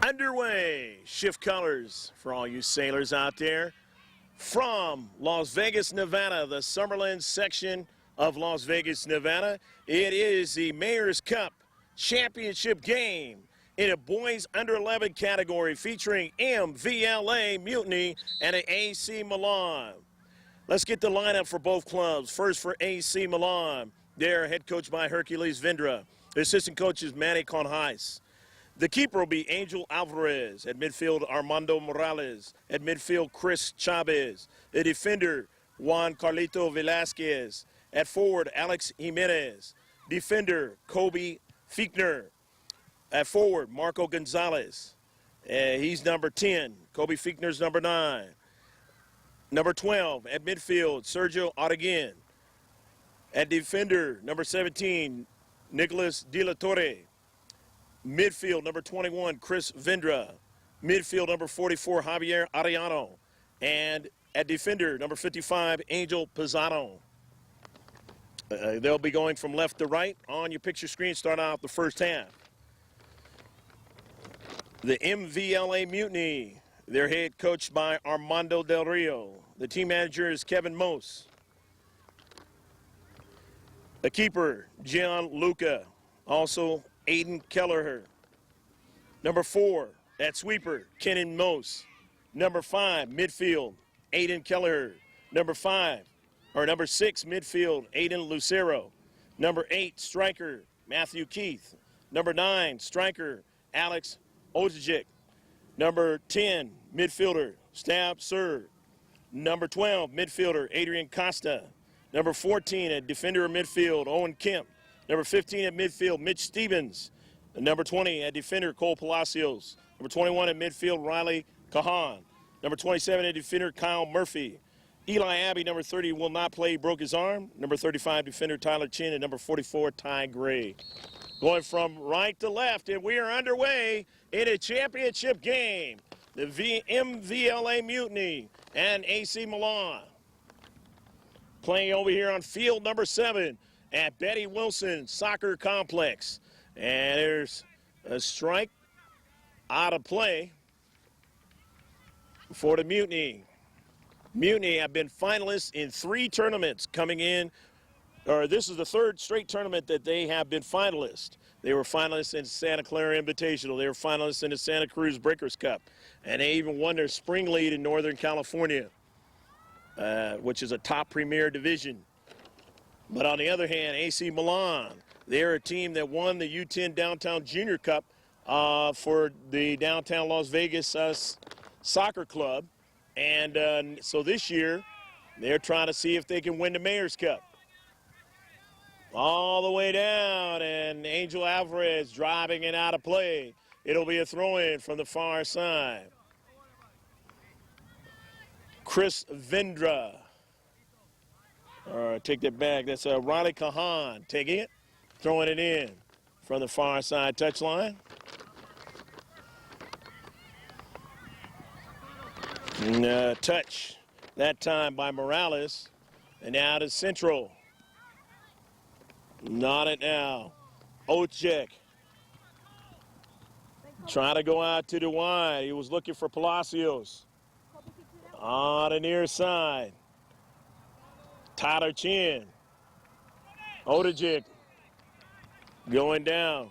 underway. Shift colors for all you sailors out there. From Las Vegas, Nevada, the Summerlin section of Las Vegas, Nevada, it is the Mayor's Cup Championship game in a boys under 11 category featuring Mvla Mutiny and an AC Milan. Let's get the lineup for both clubs. First for AC Milan, they're head coach by Hercules Vendra. The assistant coach is Manny Conhais. The keeper will be Angel Alvarez. At midfield, Armando Morales. At midfield, Chris Chavez. The defender, Juan Carlito Velasquez. At forward, Alex Jimenez. Defender, Kobe Fiechner. At forward, Marco Gonzalez. He's number 10. Kobe Fiechner's number 9. Number 12, at midfield, Sergio Araguin. At defender, number 17, Nicolas De La Torre. Midfield, number 21, Chris Vendra. Midfield, number 44, Javier Arellano. And at defender, number 55, Angel Pisano. They'll be going from left to right on your picture screen, starting out the first half. The Mvla Mutiny, they're head coached by Armando Del Rio. The team manager is Kevin Mose. The keeper, Gianluca. Also, Aiden Kelleher. Number 4, at sweeper, Kenan Mose. Number 5, midfield, Aiden Kelleher. Number 6, midfield, Aiden Lucero. Number 8, striker, Matthew Keith. Number 9, striker, Alex Ojic. Number 10, midfielder, Stab Sir. Number 12, midfielder, Adrian Costa. Number 14, at defender of midfield, Owen Kemp. Number 15 at midfield, Mitch Stevens. And number 20 at defender, Cole Palacios. Number 21 at midfield, Riley Kahan. Number 27 at defender, Kyle Murphy. Eli Abbey, number 30, will not play. He broke his arm. Number 35, defender, Tyler Chin. And number 44, Ty Gray. Going from right to left, and we are underway in a championship game. The Mvla Mutiny and AC Milan. Playing over here on field number 7 at Betty Wilson Soccer Complex. And there's a strike out of play for the Mutiny. Mutiny have been finalists in 3 tournaments coming in, or this is the 3rd straight tournament that they have been finalists. They were finalists in Santa Clara Invitational. They were finalists in the Santa Cruz Breakers Cup. And they even won their spring league in Northern California, which is a top premier division. But on the other hand, AC Milan, they're a team that won the U10 Downtown Junior Cup for the Downtown Las Vegas Soccer Club. And so this year, they're trying to see if they can win the Mayor's Cup. All the way down, and Angel Alvarez driving it out of play. It'll be a throw-in from the far side. Chris Vendra. Take that back. That's Riley Kahan taking it, throwing it in from the far side touchline. And touch that time by Morales. And now to Central. Not it now. Ojic trying to go out to the wide. He was looking for Palacios. On the near side. Tyler Chin. Ojic going down.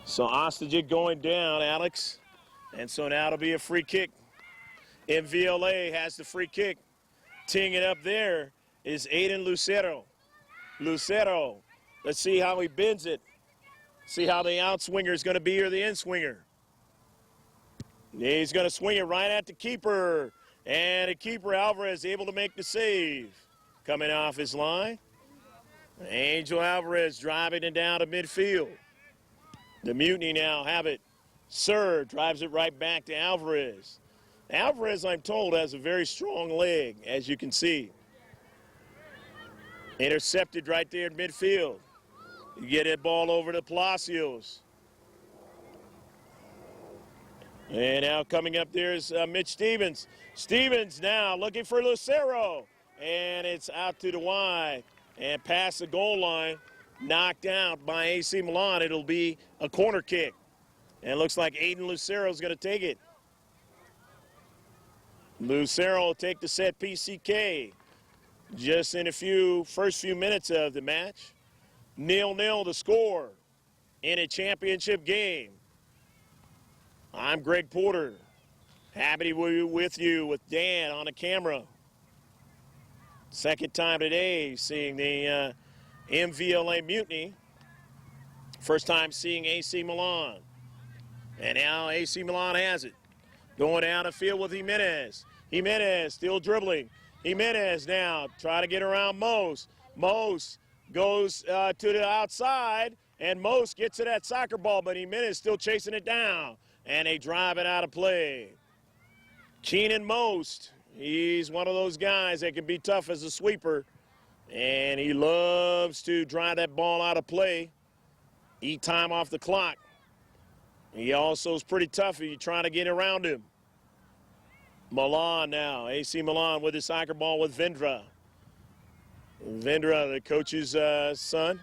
So Ostajic going down, Alex. And so now it'll be a free kick. Mvla has the free kick. Teeing it up there is Aiden Lucero. Lucero, let's see how he bends it. See how the outswinger is going to be or the in-swinger. He's going to swing it right at the keeper. And the keeper, Alvarez, able to make the save. Coming off his line. Angel Alvarez driving it down to midfield. The Mutiny now have it. Sir drives it right back to Alvarez. Alvarez, I'm told, has a very strong leg, as you can see. Intercepted right there in midfield. You get that ball over to Palacios. And now coming up there is Mitch Stevens. Stevens now looking for Lucero. And it's out to the wide and past the goal line. knocked out by AC Milan. It'll be a corner kick. And it looks like Aiden Lucero's going to take it. Lucero will take the set PCK just in first few minutes of the match. 0-0 the score in a championship game. I'm Greg Porter. Happy to be with you with Dan on the camera. Second time today seeing the Mvla Mutiny. First time seeing AC Milan. And now AC Milan has it. Going down the field with Jimenez. Jimenez still dribbling. Jimenez now trying to get around Mose. Mose goes to the outside, and Mose gets to that soccer ball, but Jimenez still chasing it down. And they drive it out of play. Keenan Most, he's one of those guys that can be tough as a sweeper, and he loves to drive that ball out of play, eat time off the clock. He also is pretty tough if you're trying to get around him. Milan now, AC Milan with the soccer ball with Mvla. Mvla, the coach's son.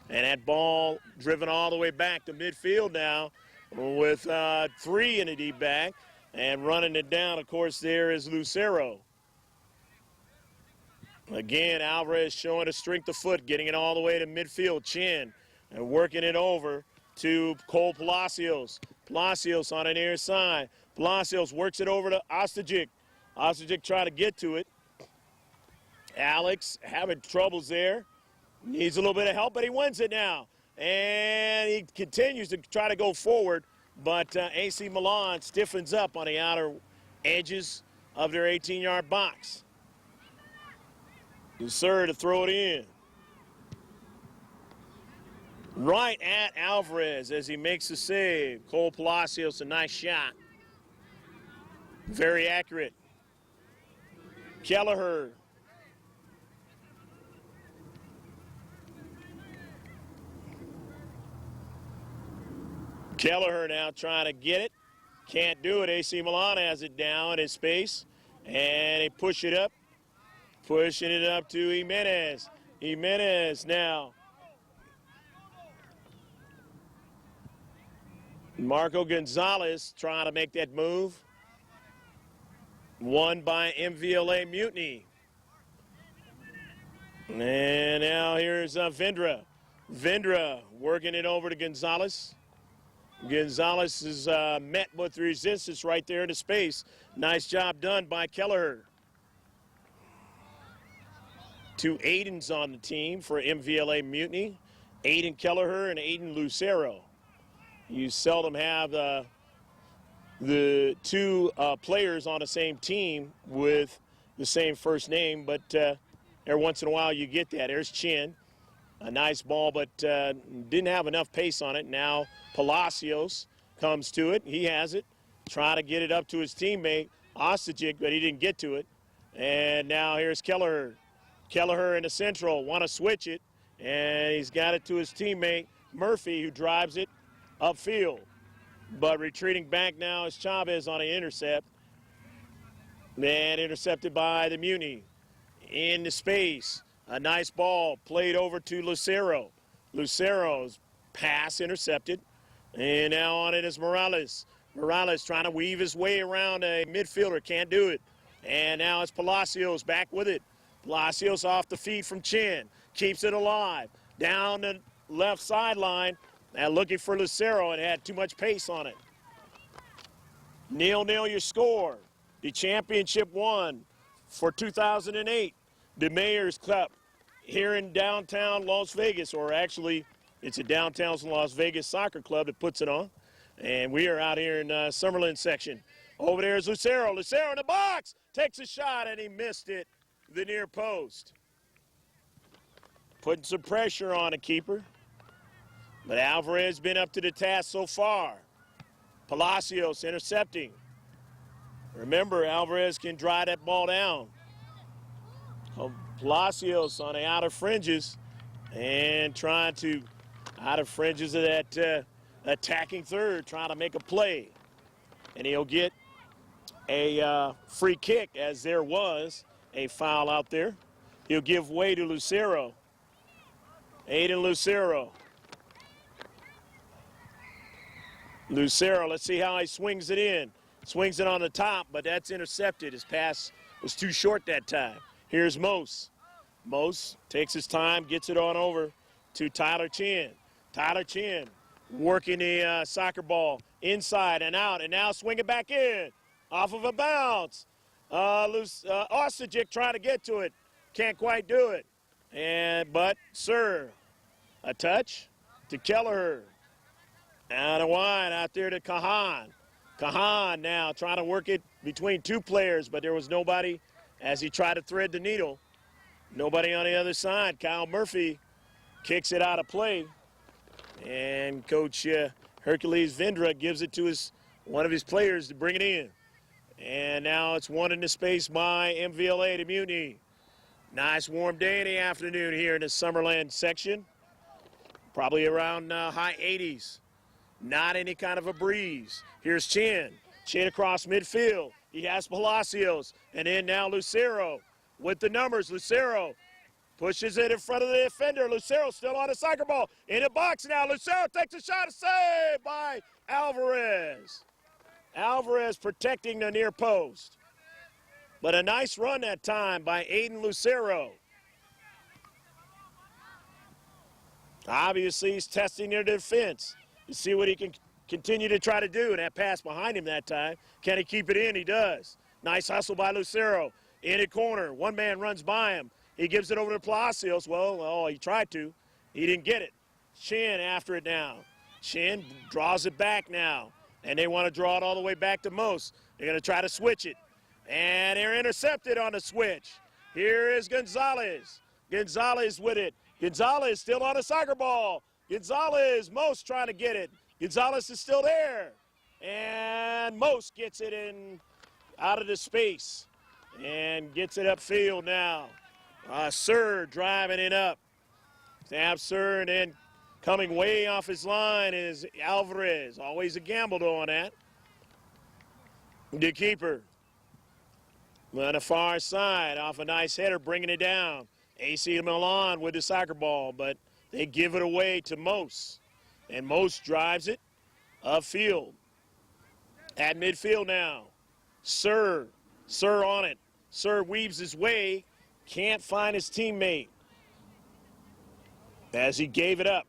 And that ball driven all the way back to midfield now with 3 in the deep back. And running it down, of course, there is Lucero. Again, Alvarez showing a strength of foot, getting it all the way to midfield, Chin, and working it over to Cole Palacios. Palacios on the near side. Palacios works it over to Ostajic. Ostajic trying to get to it. Alex having troubles there. Needs a little bit of help, but he wins it now. And he continues to try to go forward, but AC Milan stiffens up on the outer edges of their 18-yard box. Dussert to throw it in. Right at Alvarez as he makes the save. Cole Palacios, a nice shot. Very accurate. Kelleher. Kelleher now trying to get it. Can't do it. AC Milan has it down in space. And they push it up. Pushing it up to Jimenez. Jimenez now. Marco Gonzalez trying to make that move. Won by Mvla Mutiny. And now here's Mvla. Mvla working it over to Gonzalez. Gonzalez is met with resistance right there in the space. Nice job done by Kelleher. 2 Aidens on the team for Mvla Mutiny. Aiden Kelleher and Aiden Lucero. You seldom have the 2 players on the same team with the same first name, but every once in a while you get that. There's Chin. A nice ball, but didn't have enough pace on it. Now Palacios comes to it. He has it. Trying to get it up to his teammate, Ostajic, but he didn't get to it. And now here's Kelleher. Kelleher in the central. Want to switch it. And he's got it to his teammate, Murphy, who drives it upfield. But retreating back now is Chavez on an intercept. And intercepted by the Mutiny. In the space. A nice ball played over to Lucero. Lucero's pass intercepted. And now on it is Morales. Morales trying to weave his way around a midfielder. Can't do it. And now it's Palacios back with it. Palacios off the feed from Chin. Keeps it alive. Down the left sideline. And looking for Lucero. It had too much pace on it. 0-0 your score. The championship won for 2008. The Mayor's Cup here in downtown Las Vegas, or actually it's a downtown Las Vegas soccer club that puts it on. And we are out here in Summerlin section. Over there is Lucero. Lucero in the box. Takes a shot and he missed it. The near post. Putting some pressure on the keeper. But Alvarez been up to the task so far. Palacios intercepting. Remember, Alvarez can drive that ball down. Palacios on the outer fringes and trying to, outer fringes of that attacking third, trying to make a play. And he'll get a free kick, as there was a foul out there. He'll give way to Lucero. Aiden Lucero. Lucero, let's see how he swings it in. Swings it on the top, but that's intercepted. His pass was too short that time. Here's Mose. Mose takes his time, gets it on over to Tyler Chin. Tyler Chin working the soccer ball inside and out, and now swing it back in. Off of a bounce. Ostajic trying to get to it. Can't quite do it. But Sir, a touch to Kelleher. Out of wide, out there to Kahan. Kahan now trying to work it between two players, but there was nobody as he tried to thread the needle. Nobody on the other side. Kyle Murphy kicks it out of play. And Coach Hercules Vendra gives it to one of his players to bring it in. And now it's one in the space by Mvla to Mutiny. Nice warm day in the afternoon here in the Summerland section. Probably around high 80s. Not any kind of a breeze. Here's Chin. Chin across midfield. He has Palacios. And then now Lucero with the numbers. Lucero pushes it in front of the defender. Lucero still on the soccer ball. In the box now. Lucero takes a shot. Saved by Alvarez. Alvarez protecting the near post. But a nice run that time by Aiden Lucero. Obviously, he's testing their defense to see what he can continue to try to do. And that pass behind him that time. Can he keep it in? He does. Nice hustle by Lucero. In the corner. One man runs by him. He gives it over to Palacios. Well, he tried to. He didn't get it. Chin after it now. Chin draws it back now. And they want to draw it all the way back to Mose. They're going to try to switch it. And they're intercepted on the switch. Here is Gonzalez. Gonzalez with it. Gonzalez still on the soccer ball. Gonzalez, Mose trying to get it. Gonzalez is still there. And Mose gets it in out of the space and gets it upfield now. Sir driving it up. Stab Sir, and then coming way off his line is Alvarez. Always a gamble on that. The keeper on the far side off a nice header, bringing it down. AC Milan with the soccer ball, but they give it away to Mose. And Mose drives it upfield. At midfield now. Sir on it. Sir weaves his way. Can't find his teammate as he gave it up.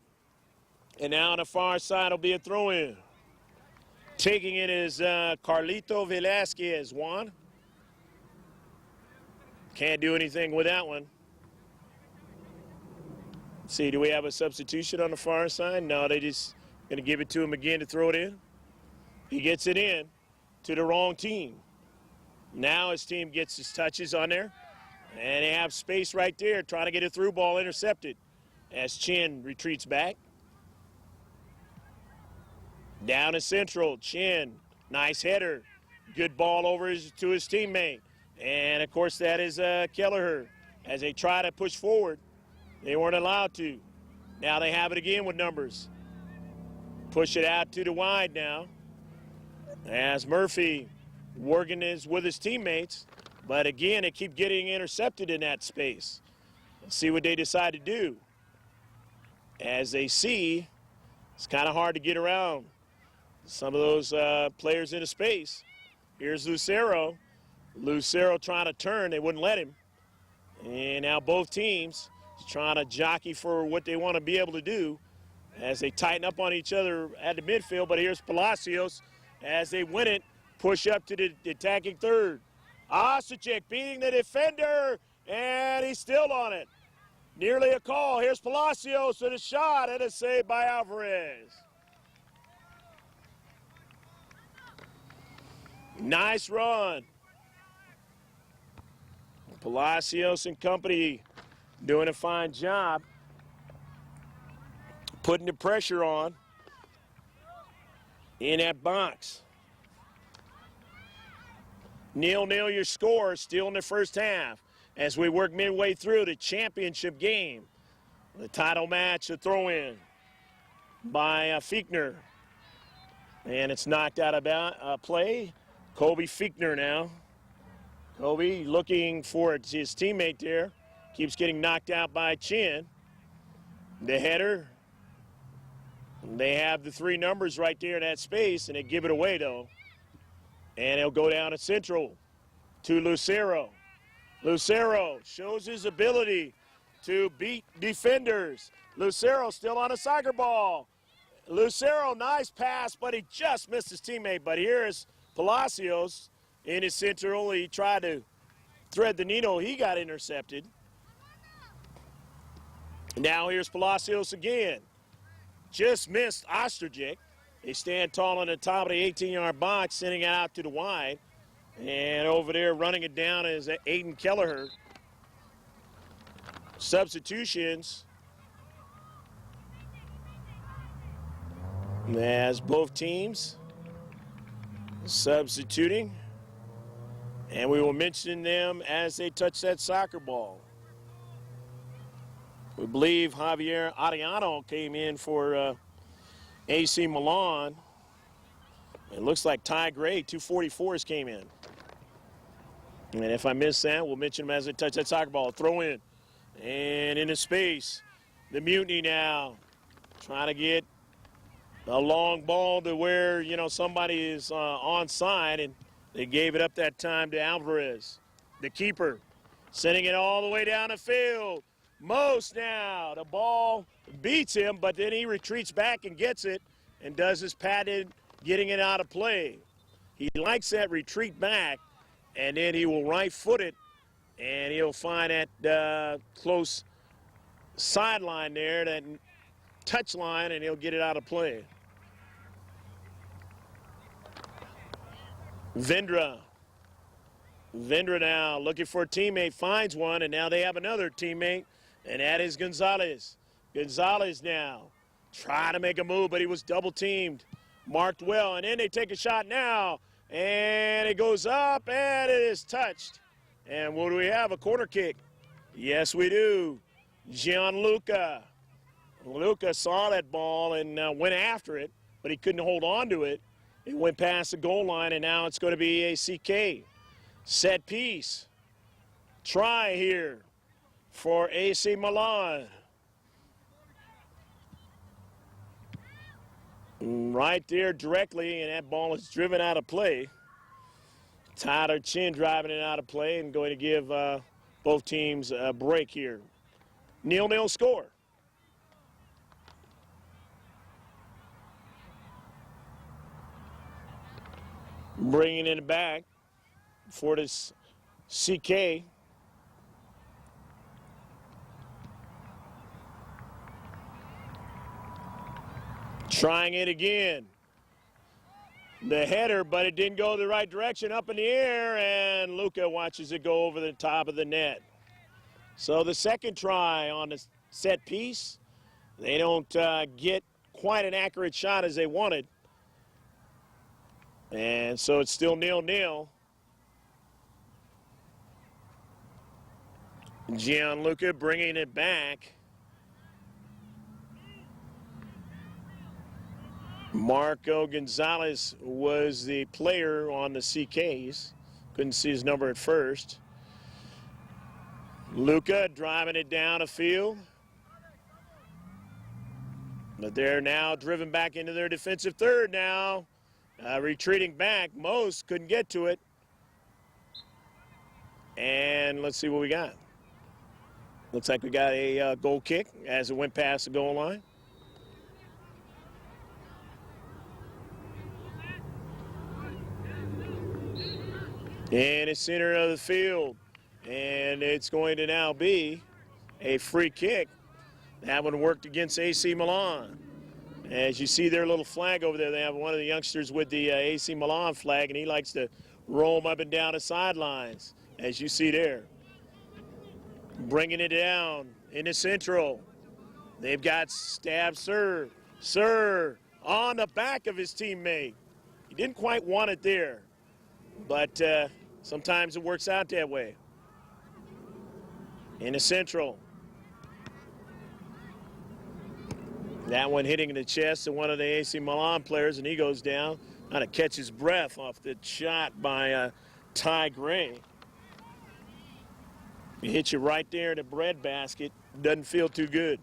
And now on the far side will be a throw-in. Taking it is Carlito Velasquez. Juan. Can't do anything with that one. Let's see, do we have a substitution on the far side? No, they just going to give it to him again to throw it in. He gets it in to the wrong team. Now his team gets his touches on there. And they have space right there, trying to get a through ball intercepted as Chin retreats back. Down to central, Chin, nice header. Good ball over to his teammate. And, of course, that is Kelleher. As they try to push forward, they weren't allowed to. Now they have it again with numbers. Push it out to the wide now. As Murphy working with his teammates. But, again, they keep getting intercepted in that space. Let's see what they decide to do. As they see, it's kind of hard to get around some of those players in the space. Here's Lucero. Lucero trying to turn. They wouldn't let him. And now both teams trying to jockey for what they want to be able to do as they tighten up on each other at the midfield. But here's Palacios as they win it, push up to the attacking third. Ostajic beating the defender, and he's still on it. Nearly a call. Here's Palacios with a shot, and a save by Alvarez. Nice run. Palacios and company doing a fine job putting the pressure on in that box. 0-0 your score, still in the first half as we work midway through the championship game. The title match, a throw-in by Fiechner. And it's knocked out of play. Kobe Fiechner now. Kobe looking for his teammate there. Keeps getting knocked out by Chin. The header. They have the 3 numbers right there in that space, and they give it away, though. And he'll go down to Central to Lucero. Lucero shows his ability to beat defenders. Lucero still on a soccer ball. Lucero, nice pass, but he just missed his teammate. But here's Palacios in his Central. He tried to thread the needle. He got intercepted. Now here's Palacios again. Just missed Osterjic. They stand tall on the top of the 18-yard box, sending it out to the wide. And over there running it down is Aiden Kelleher. Substitutions as both teams substituting. And we will mention them as they touch that soccer ball. We believe Javier Ariano came in for AC Milan. It looks like Ty Gray, 244s came in. And if I miss that, we'll mention them as they touch that soccer ball. Throw in. And into space. The Mutiny now trying to get a long ball to where, somebody is onside, and they gave it up that time to Alvarez, the keeper, sending it all the way down the field. Most now, the ball beats him, but then he retreats back and gets it and does his padded getting it out of play. He likes that retreat back, and then he will right foot it, and he'll find that close sideline there, that touch line, and he'll get it out of play. Vendra now looking for a teammate, finds one, and now they have another teammate, and that is Gonzalez. Gonzalez now trying to make a move, but he was double teamed. Marked well, and then they take a shot now, and it goes up, and it is touched. And what do we have? A corner kick. Yes, we do. Gianluca. Luca saw that ball and went after it, but he couldn't hold on to it. It went past the goal line, and now it's going to be a CK. Set piece. Try here for AC Milan. Right there directly, and that ball is driven out of play. Tyler Chin driving it out of play and going to give both teams a break here. 0-0 score. Bringing it back for this CK. Trying it again. The header, but it didn't go the right direction, up in the air, and Luca watches it go over the top of the net. So the second try on the set piece, they don't get quite an accurate shot as they wanted. And so it's still 0-0. Gianluca bringing it back. Marco Gonzalez was the player on the CKs. Couldn't see his number at first. Luca driving it down the field. But they're now driven back into their defensive third now. Retreating back. Most couldn't get to it. And let's see what we got. Looks like we got a goal kick as it went past the goal line. In the center of the field. And it's going to now be a free kick. That one worked against AC Milan. As you see their little flag over there, they have one of the youngsters with the AC Milan flag, and he likes to roam up and down the sidelines, as you see there. Bringing it down in the central. They've got stab serve. Serve on the back of his teammate. He didn't quite want it there, but sometimes it works out that way. In the central. That one hitting in the chest of one of the AC Milan players, and he goes down. Trying to catch his breath off the shot by Ty Gray. He hits you right there in the bread basket. Doesn't feel too good.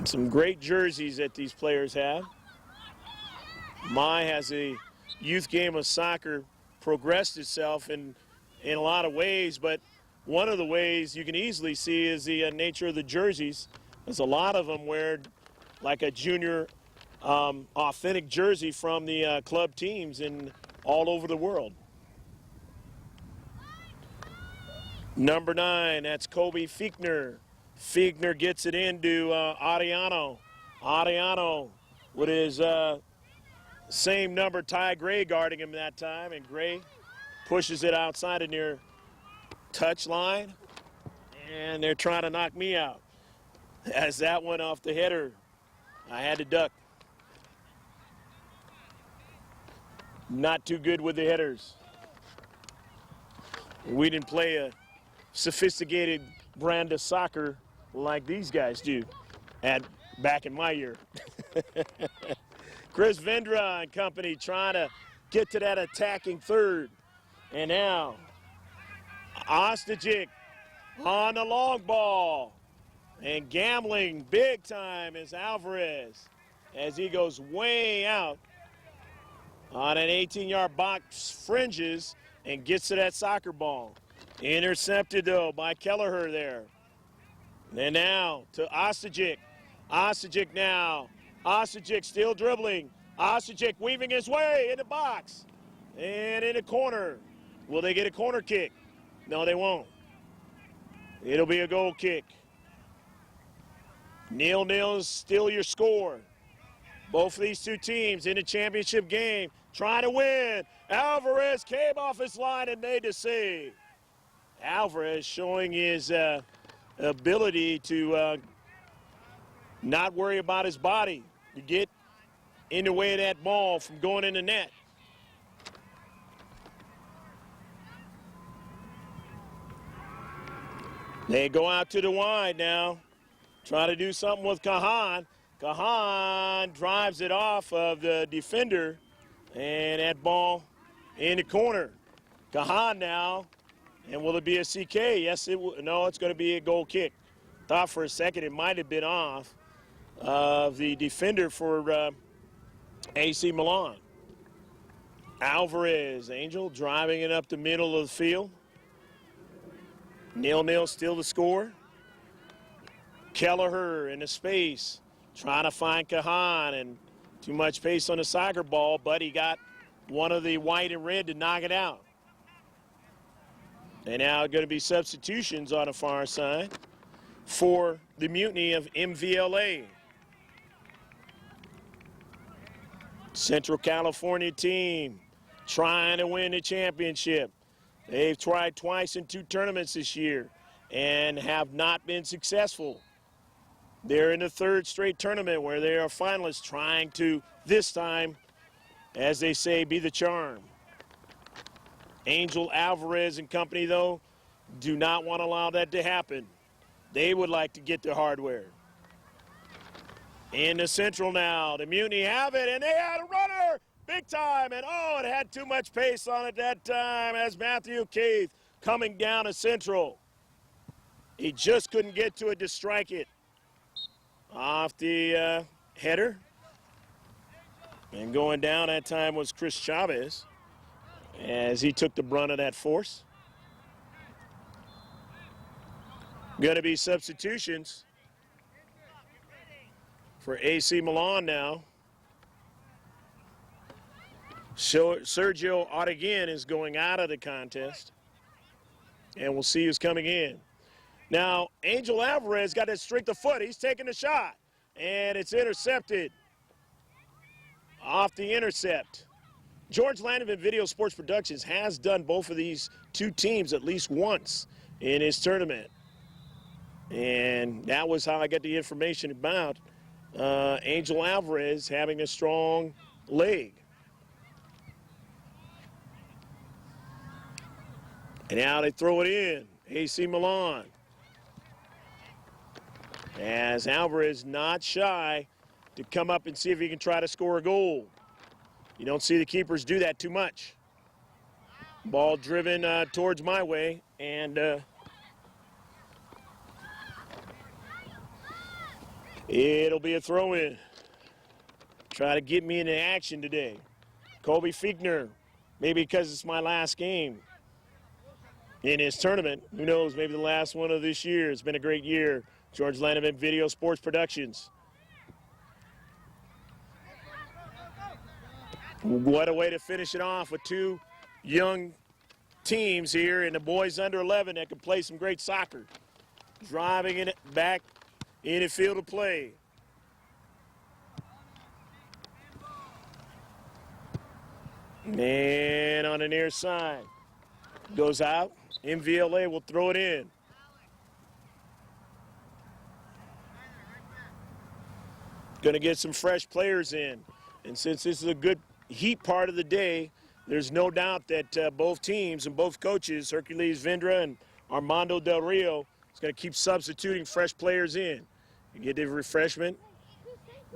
Some great jerseys that these players have. Has a youth game of soccer progressed itself in a lot of ways, but one of the ways you can easily see is the nature of the jerseys. There's a lot of them wear like a junior authentic jersey from the club teams in all over the world. Number 9, that's Kobe Fiechner. Fiechner gets it into Ariano. Ariano with his same number, Ty Gray, guarding him that time, and Gray pushes it outside of near touch line, and they're trying to knock me out. As that went off the header, I had to duck. Not too good with the headers. We didn't play a sophisticated brand of soccer like these guys do back in my year. Chris Vendra and company trying to get to that attacking third. And now, Ostajic on the long ball. And gambling big time is Alvarez as he goes way out on an 18-yard box fringes and gets to that soccer ball. Intercepted, though, by Kelleher there. And now to Ostajic. Ostajic now. Ostajic still dribbling. Ostajic weaving his way in the box. And in the corner. Will they get a corner kick? No, they won't. It'll be a goal kick. 0-0 is still your score. Both of these two teams in the championship game trying to win. Alvarez came off his line and made the save. Alvarez showing his ability to not worry about his body, to get in the way of that ball from going in the net. They go out to the wide now. Try to do something with Kahan. Kahan drives it off of the defender, and that ball in the corner. Kahan now, and will it be a CK? Yes, it will. No, it's going to be a goal kick. Thought for a second it might have been off of the defender for AC Milan. Alvarez, Angel driving it up the middle of the field. 0-0 still the score. Kelleher in the space, trying to find Kahan, and too much pace on the soccer ball, but he got one of the white and red to knock it out. And now going to be substitutions on the far side for the Mutiny of Mvla. Central California team trying to win the championship. They've tried twice in 2 tournaments this year and have not been successful. They're in the 3rd straight tournament where they are finalists, trying to, this time, as they say, be the charm. Angel Alvarez and company, though, do not want to allow that to happen. They would like to get the hardware. In the Central now, the Mutiny have it, and they had a runner, big time, and oh, it had too much pace on it that time as Matthew Keith coming down to Central. He just couldn't get to it to strike it. Off the header. And going down that time was Chris Chavez as he took the brunt of that force. Going to be substitutions for AC Milan now. Sergio Oregon is going out of the contest. And we'll see who's coming in. Now, Angel Alvarez got that strength of foot. He's taking the shot, and it's intercepted. Off the intercept. George Landman Video Sports Productions has done both of these 2 teams at least once in his tournament. And that was how I got the information about Angel Alvarez having a strong leg. And now they throw it in. AC Milan. As Alvarez not shy to come up and see if he can try to score a goal. You don't see the keepers do that too much. Ball driven towards my way, and It'll be a throw-in. Try to get me into action today. Kobe Fiegner, maybe because it's my last game in his tournament. Who knows, maybe the last one of this year. It's been a great year. George Lanneman Video Sports Productions. What a way to finish it off with two young teams here and the boys under 11 that can play some great soccer. Driving it back in the field of play. And on the near side. Goes out. Mvla will throw it in. Going to get some fresh players in. And since this is a good heat part of the day, there's no doubt that both teams and both coaches, Hercules Vendra and Armando Del Rio, is going to keep substituting fresh players in. You get the refreshment,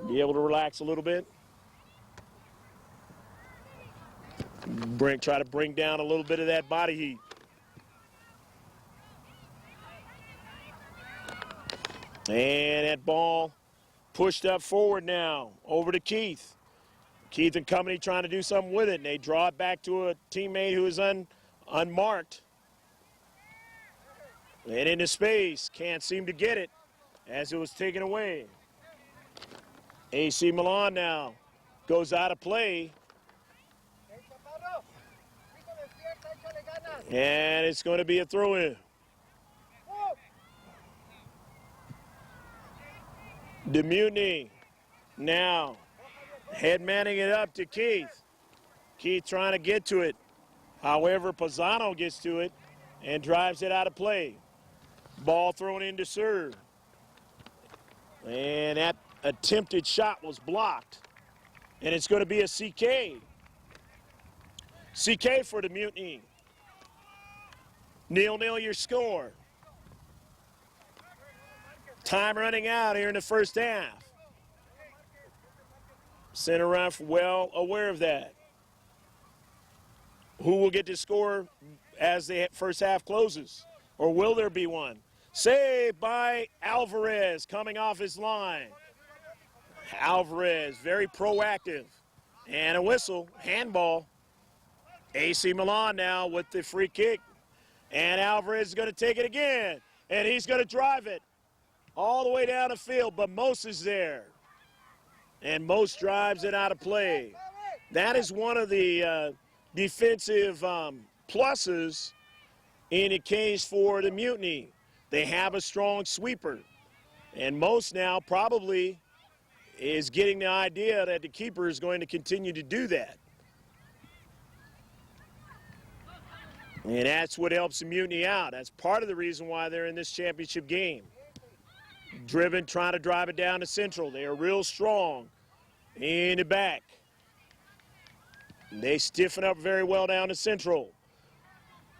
be able to relax a little bit. Try to bring down a little bit of that body heat. And that ball pushed up forward now, over to Keith. Keith and company trying to do something with it, and they draw it back to a teammate who is unmarked. And into space, can't seem to get it as it was taken away. AC Milan now goes out of play. And it's going to be a throw-in. The Mutiny now head manning it up to Keith. Keith trying to get to it. However, Pisano gets to it and drives it out of play. Ball thrown in to serve. And that attempted shot was blocked. And it's going to be a CK. CK for the Mutiny. 0-0 your score. Time running out here in the first half. Center ref well aware of that. Who will get to score as the first half closes? Or will there be one? Saved by Alvarez coming off his line. Alvarez very proactive. And a whistle, handball. AC Milan now with the free kick. And Alvarez is going to take it again. And he's going to drive it all the way down the field, but Most is there. And Most drives it out of play. That is one of the defensive pluses in a case for the Mutiny. They have a strong sweeper. And Most now probably is getting the idea that the keeper is going to continue to do that. And that's what helps the Mutiny out. That's part of the reason why they're in this championship game. Driven, trying to drive it down to Central. They are real strong in the back. They stiffen up very well down to Central.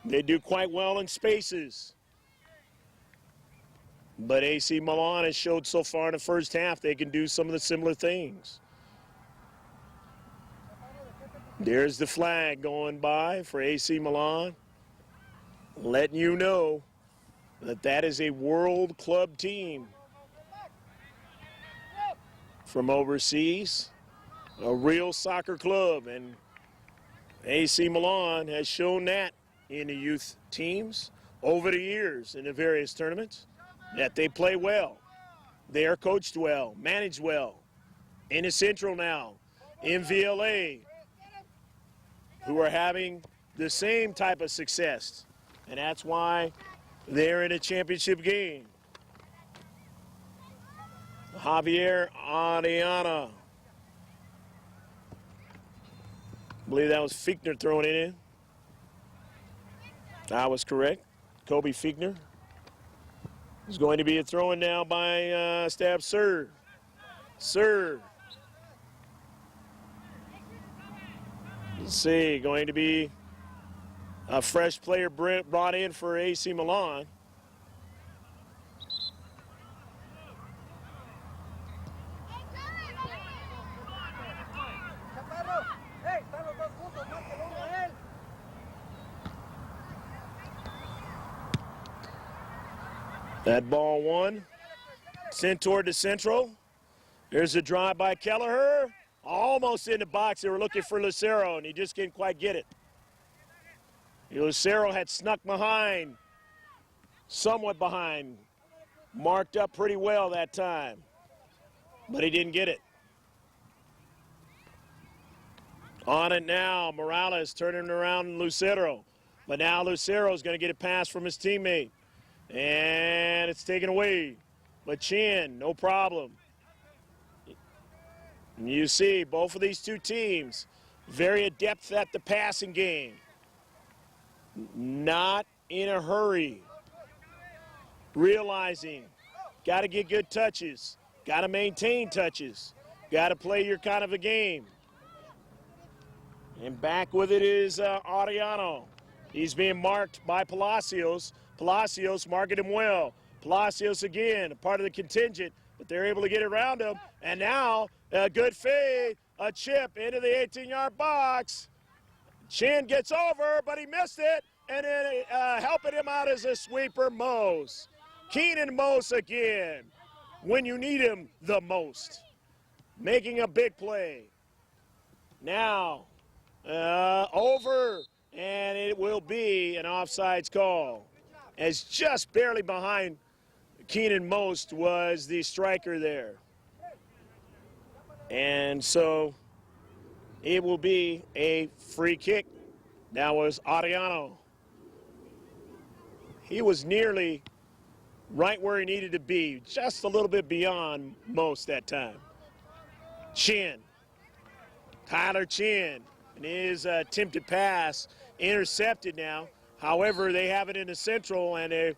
They do quite well in spaces. But AC Milan has showed so far in the first half they can do some of the similar things. There's the flag going by for AC Milan, letting you know that that is a world club team from overseas, a real soccer club, and AC Milan has shown that in the youth teams over the years in the various tournaments, that they play well, they are coached well, managed well. In the Central now, Mvla, who are having the same type of success, and that's why they're in a championship game. Javier Ariana. I believe that was Fiegner throwing it in. I was correct. Kobe Fiegner. It's going to be a throw-in now by Stab Serve. Serve. Let's see, going to be a fresh player brought in for AC Milan. That ball one, sent toward the Central. There's a drive by Kelleher. Almost in the box. They were looking for Lucero, and he just didn't quite get it. Lucero had snuck behind, somewhat behind. Marked up pretty well that time, but he didn't get it. On it now, Morales turning around Lucero. But now Lucero's going to get a pass from his teammate. And it's taken away. But Chin, no problem. You see, both of these two teams, very adept at the passing game. Not in a hurry. Realizing, got to get good touches. Got to maintain touches. Got to play your kind of a game. And back with it is Ariano. He's being marked by Palacios. Palacios marking him well. Palacios again, a part of the contingent, but they're able to get around him. And now a good fade, a chip into the 18-yard box. Chin gets over, but he missed it. And then helping him out is a sweeper, Mose. Keenan Mose again, when you need him the most. Making a big play. Now, over, and it will be an offsides call. As just barely behind Keenan Most was the striker there. And so it will be a free kick. That was Ariano. He was nearly right where he needed to be, just a little bit beyond Most that time. Chin. Tyler Chin. And his attempted pass intercepted now. However, they have it in the central, and they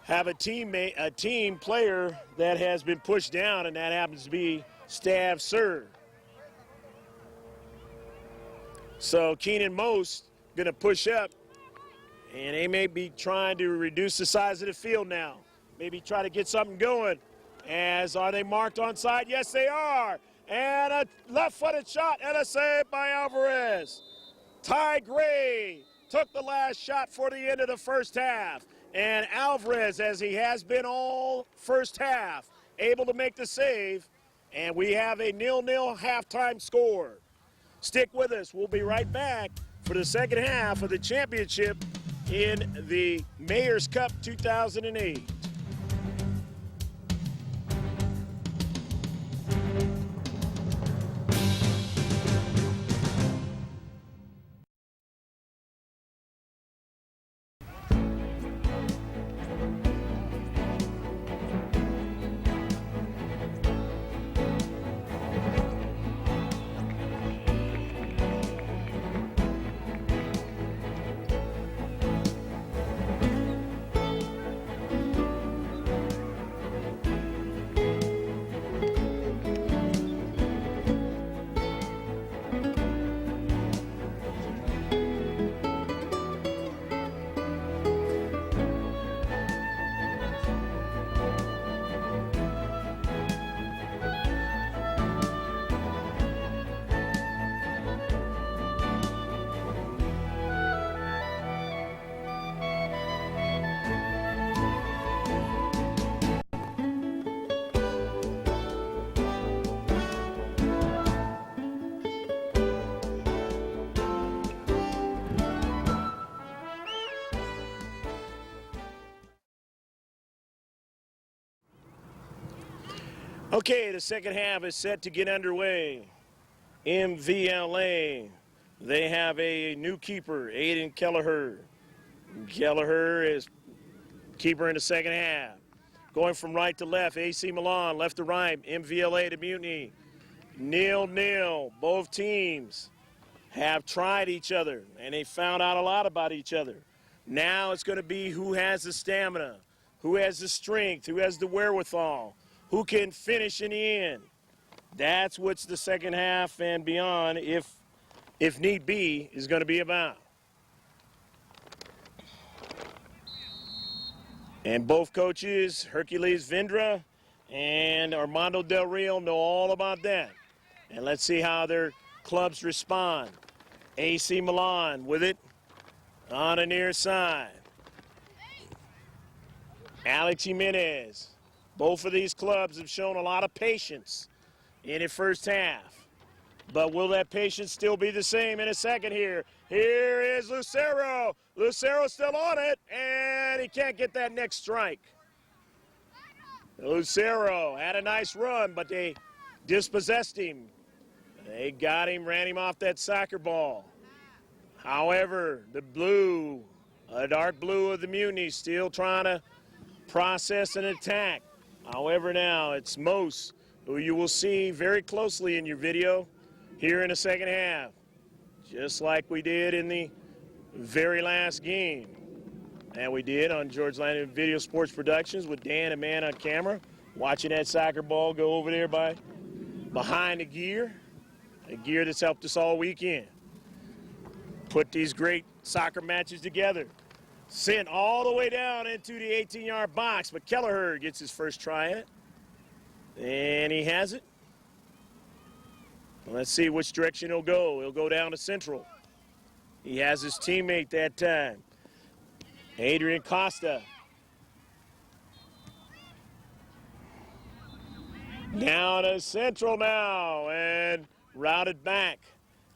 have a team player that has been pushed down, and that happens to be Stav Sir. So Keenan Most going to push up, and they may be trying to reduce the size of the field now. Maybe try to get something going. As are they marked onside? Yes, they are. And a left-footed shot and a save by Alvarez. Ty Gray took the last shot for the end of the first half. And Alvarez, as he has been all first half, able to make the save. And we have a 0-0 halftime score. Stick with us. We'll be right back for the second half of the championship in the Mayor's Cup 2008. Okay, the second half is set to get underway. Mvla, they have a new keeper, Aiden Kelleher. Kelleher is keeper in the second half. Going from right to left, AC Milan, left to right, Mvla to Mutiny. 0-0. Both teams have tried each other, and they found out a lot about each other. Now it's going to be who has the stamina, who has the strength, who has the wherewithal, who can finish in the end. That's what's the second half and beyond, if need be, is going to be about. And both coaches, Hercules Vendra and Armando Del Rio, know all about that. And let's see how their clubs respond. AC Milan with it on the near side. Alex Jimenez Both of these clubs have shown a lot of patience in the first half. But will that patience still be the same in a second here? Here is Lucero. Lucero's still on it, and he can't get that next strike. Lucero had a nice run, but they dispossessed him. They got him, ran him off that soccer ball. However, the blue, a dark blue of the Mutiny, still trying to process an attack. However, now it's Mose, who you will see very closely in your video here in the second half, just like we did in the very last game. And we did on George Landon Video Sports Productions with Dan and Man on camera, watching that soccer ball go over there behind the gear, a gear that's helped us all weekend. Put these great soccer matches together. Sent all the way down into the 18-yard box, but Kelleher gets his first try at it. And he has it. Let's see which direction he'll go. He'll go down to Central. He has his teammate that time, Adrian Costa. Down to Central now, and routed back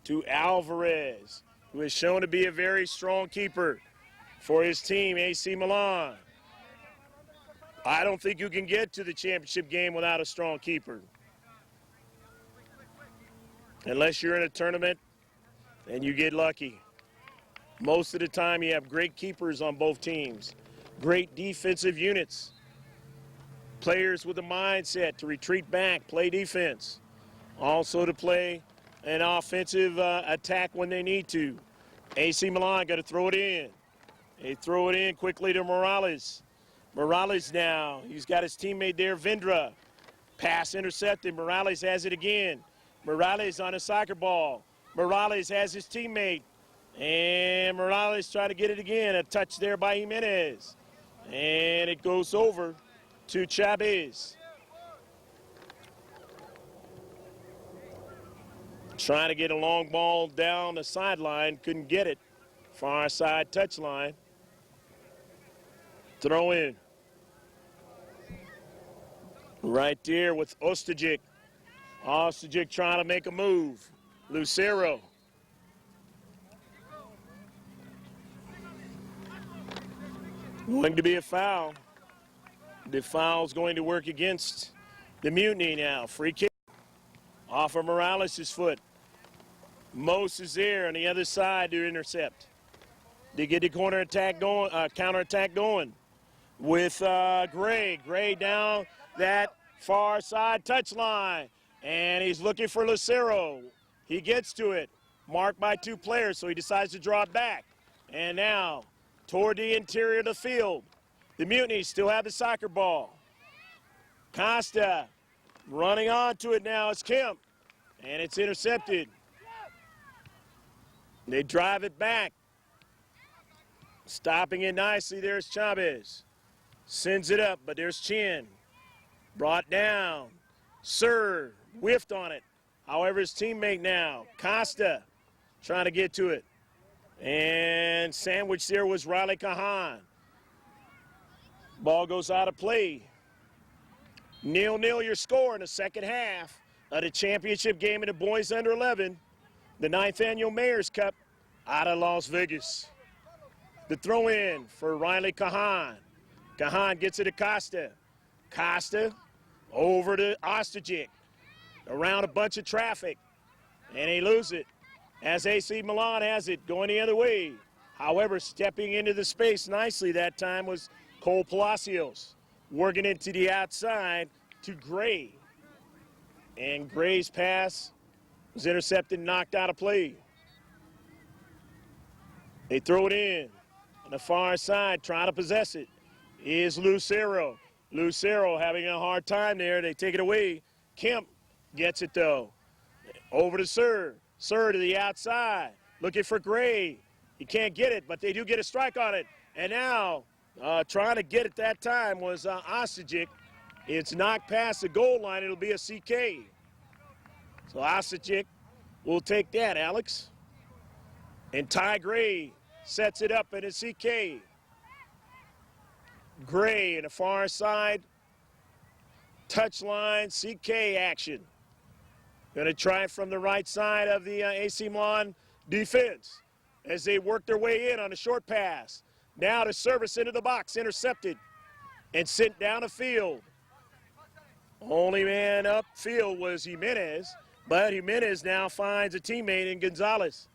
to Alvarez, who is shown to be a very strong keeper for his team, AC Milan. I don't think you can get to the championship game without a strong keeper. Unless you're in a tournament and you get lucky. Most of the time you have great keepers on both teams, great defensive units, players with a mindset to retreat back, play defense, also to play an offensive attack when they need to. AC Milan got to throw it in. They throw it in quickly to Morales. Morales now, he's got his teammate there, Vendra. Pass intercepted, Morales has it again. Morales on a soccer ball. Morales has his teammate. And Morales trying to get it again. A touch there by Jimenez. And it goes over to Chavez. Trying to get a long ball down the sideline. Couldn't get it. Far side touchline. Throw in. Right there with Ostajic. Ostajic trying to make a move. Lucero. Going to be a foul. The foul's going to work against the Mutiny now. Free kick off of Morales' foot. Mose is there on the other side to intercept. They get the counter attack going with Gray. Gray down that far side touchline, and he's looking for Lucero. He gets to it, marked by two players, so he decides to draw it back. And now toward the interior of the field, the Mutiny still have the soccer ball. Costa running onto it now. It's Kemp, and it's intercepted. They drive it back. Stopping it nicely, there's Chavez. Sends it up, but there's Chin. Brought down. Sir whiffed on it. However, his teammate now, Costa, trying to get to it. And sandwiched there was Riley Kahan. Ball goes out of play. 0-0 your score in the second half of the championship game of the boys under 11. The 9th annual Mayor's Cup out of Las Vegas. The throw in for Riley Kahan. Kahan gets it to Costa. Costa over to Ostajic. Around a bunch of traffic. And he loses it as AC Milan has it going the other way. However, stepping into the space nicely that time was Cole Palacios. Working into the outside to Gray. And Gray's pass was intercepted and knocked out of play. They throw it in. On the far side, trying to possess it, is Lucero. Lucero having a hard time there. They take it away. Kemp gets it, though. Over to Sir. Sir to the outside. Looking for Gray. He can't get it, but they do get a strike on it. And now, trying to get it that time was Ostajic. It's knocked past the goal line. It'll be a CK. So Ostajic will take that, Alex. And Ty Gray sets it up in a CK. Gray in the far side touchline CK action. Going to try it from the right side of the AC Milan defense as they work their way in on a short pass. Now to service into the box, intercepted and sent down the field. Only man upfield was Jimenez, but Jimenez now finds a teammate in Gonzalez.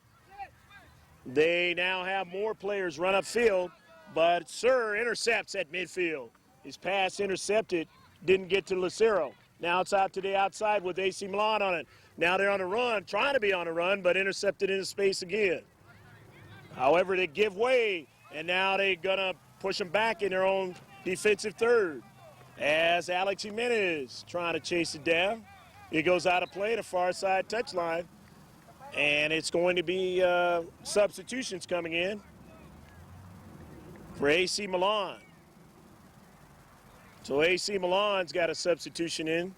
They now have more players run upfield, but Sir intercepts at midfield. His pass intercepted, didn't get to Lucero. Now it's out to the outside with AC Milan on it. Now they're on a run, trying to be on a run, but intercepted into space again. However, they give way, and now they're going to push them back in their own defensive third. As Alex Jimenez trying to chase it down. It goes out of play, the far side touchline. And it's going to be substitutions coming in for AC Milan. So AC Milan's got a substitution in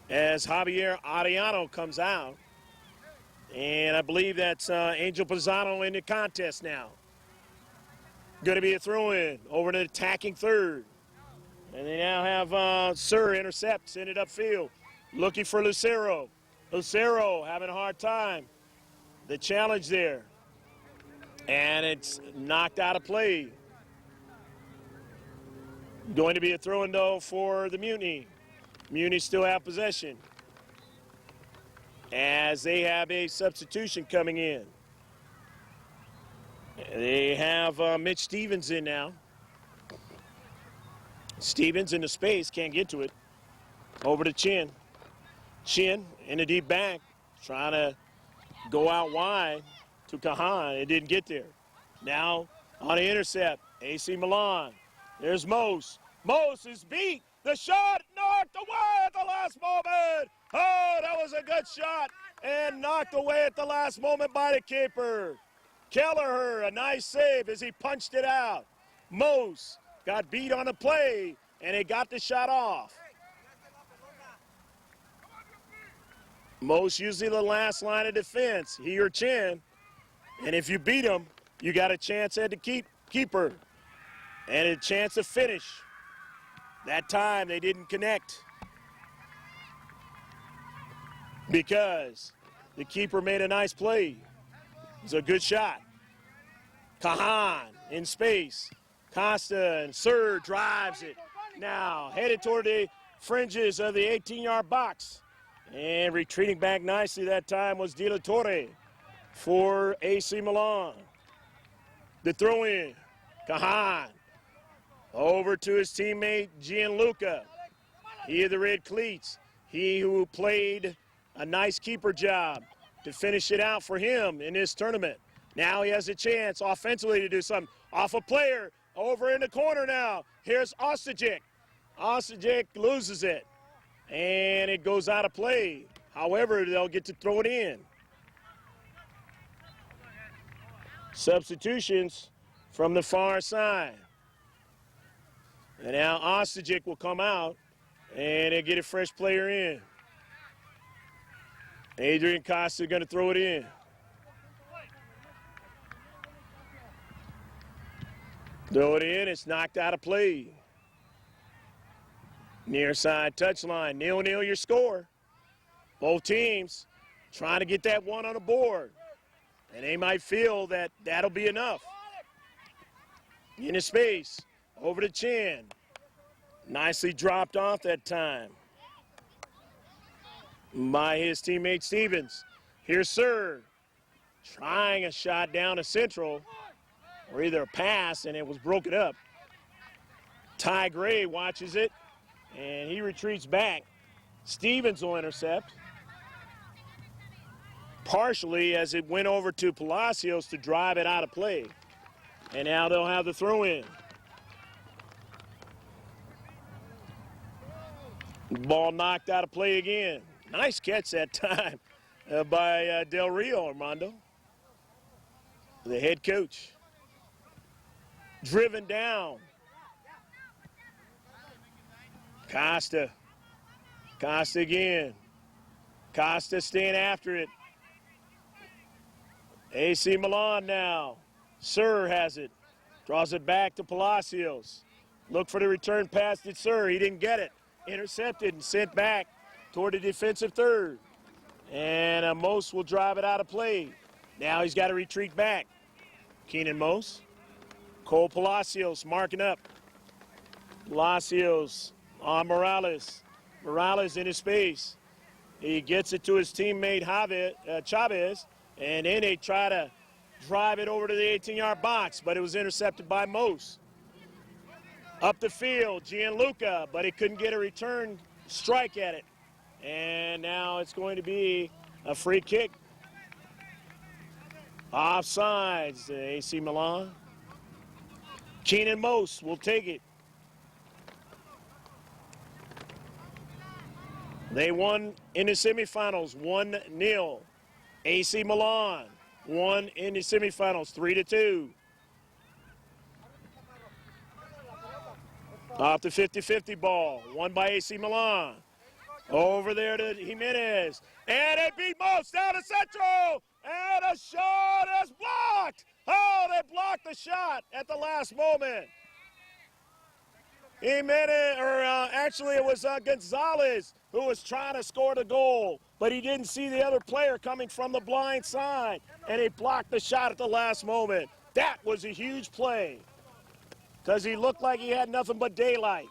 as Javier Arellano comes out. And I believe that's Angel Pisano in the contest now. Going to be a throw-in over to the attacking third. And they now have Sir intercept, send it upfield. Looking for Lucero. Lucero having a hard time. The challenge there. And it's knocked out of play. Going to be a throw-in, though, for the Mutiny. Mutiny still have possession as they have a substitution coming in. They have Mitch Stevens in now. Stevens in the space, can't get to it. Over to Chin. Chin in the deep back, trying to go out wide to Kahan. It didn't get there. Now on the intercept, AC Milan. There's Mose. Mose is beat. The shot knocked away at the last moment. Oh, that was a good shot and knocked away at the last moment by the keeper. Kelleher, a nice save as he punched it out. Mose got beat on the play, and he got the shot off. Mose usually the last line of defense, he or Chin. And if you beat him, you got a chance at the keeper and a chance to finish. That time they didn't connect because the keeper made a nice play. It was a good shot. Kahan in space. Costa and Sir drives it. Now headed toward the fringes of the 18-yard box. And retreating back nicely that time was De La Torre for AC Milan. The throw-in. Kahan over to his teammate Gianluca. He of the red cleats. He who played a nice keeper job to finish it out for him in this tournament. Now he has a chance offensively to do something. Off a player. Over in the corner now. Here's Ostajic. Ostajic loses it. And it goes out of play. However, they'll get to throw it in. Substitutions from the far side. And now Ostajic will come out and they'll get a fresh player in. Adrian Costa going to throw it in. Throw it in, it's knocked out of play. Near side touchline, 0-0 your score. Both teams trying to get that one on the board. And they might feel that that'll be enough. In the space, over to Chin. Nicely dropped off that time by his teammate Stevens. Here's Sir, trying a shot down to central, or either a pass, and it was broken up. Ty Gray watches it, and he retreats back. Stevens will intercept. Partially as it went over to Palacios to drive it out of play. And now they'll have the throw-in. Ball knocked out of play again. Nice catch that time by Del Rio, Armando, the head coach. Driven down. Costa. Costa again. Costa staying after it. AC Milan now. Sir has it. Draws it back to Palacios. Look for the return pass to Sir. He didn't get it. intercepted and sent back toward the defensive third. And Mose will drive it out of play. Now he's got to retreat back. Keenan Mose. Cole Palacios marking up. Palacios on Morales. Morales in his space. He gets it to his teammate Chavez, and then they try to drive it over to the 18-yard box, but it was intercepted by Mose. Up the field, Gianluca, but he couldn't get a return strike at it. And now it's going to be a free kick. Offsides, AC Milan. Keenan Mose will take it. They won in the semifinals 1-0. AC Milan won in the semifinals 3-2. Off the 50-50 ball, won by AC Milan. Over there to Jimenez. And they beat Mose down to central. And a shot is blocked. Oh, they blocked the shot at the last moment. Jimenez, actually it was Gonzalez who was trying to score the goal, but he didn't see the other player coming from the blind side, and he blocked the shot at the last moment. That was a huge play because he looked like he had nothing but daylight.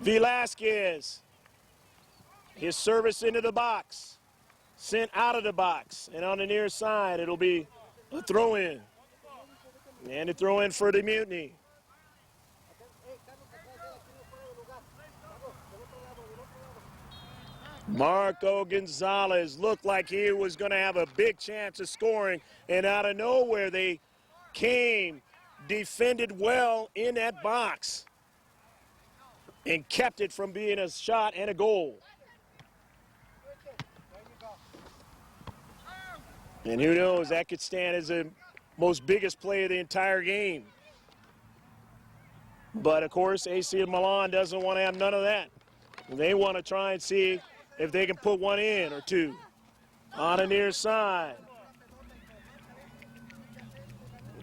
Velasquez, his service into the box, sent out of the box, and on the near side it'll be a throw-in. And a throw-in for the Mutiny. Marco Gonzalez looked like he was going to have a big chance of scoring, and out of nowhere they came, defended well in that box, and kept it from being a shot and a goal. And who knows, that could stand as the most biggest play of the entire game. But of course, AC Milan doesn't want to have none of that. They want to try and see if they can put one in or two. On the near side.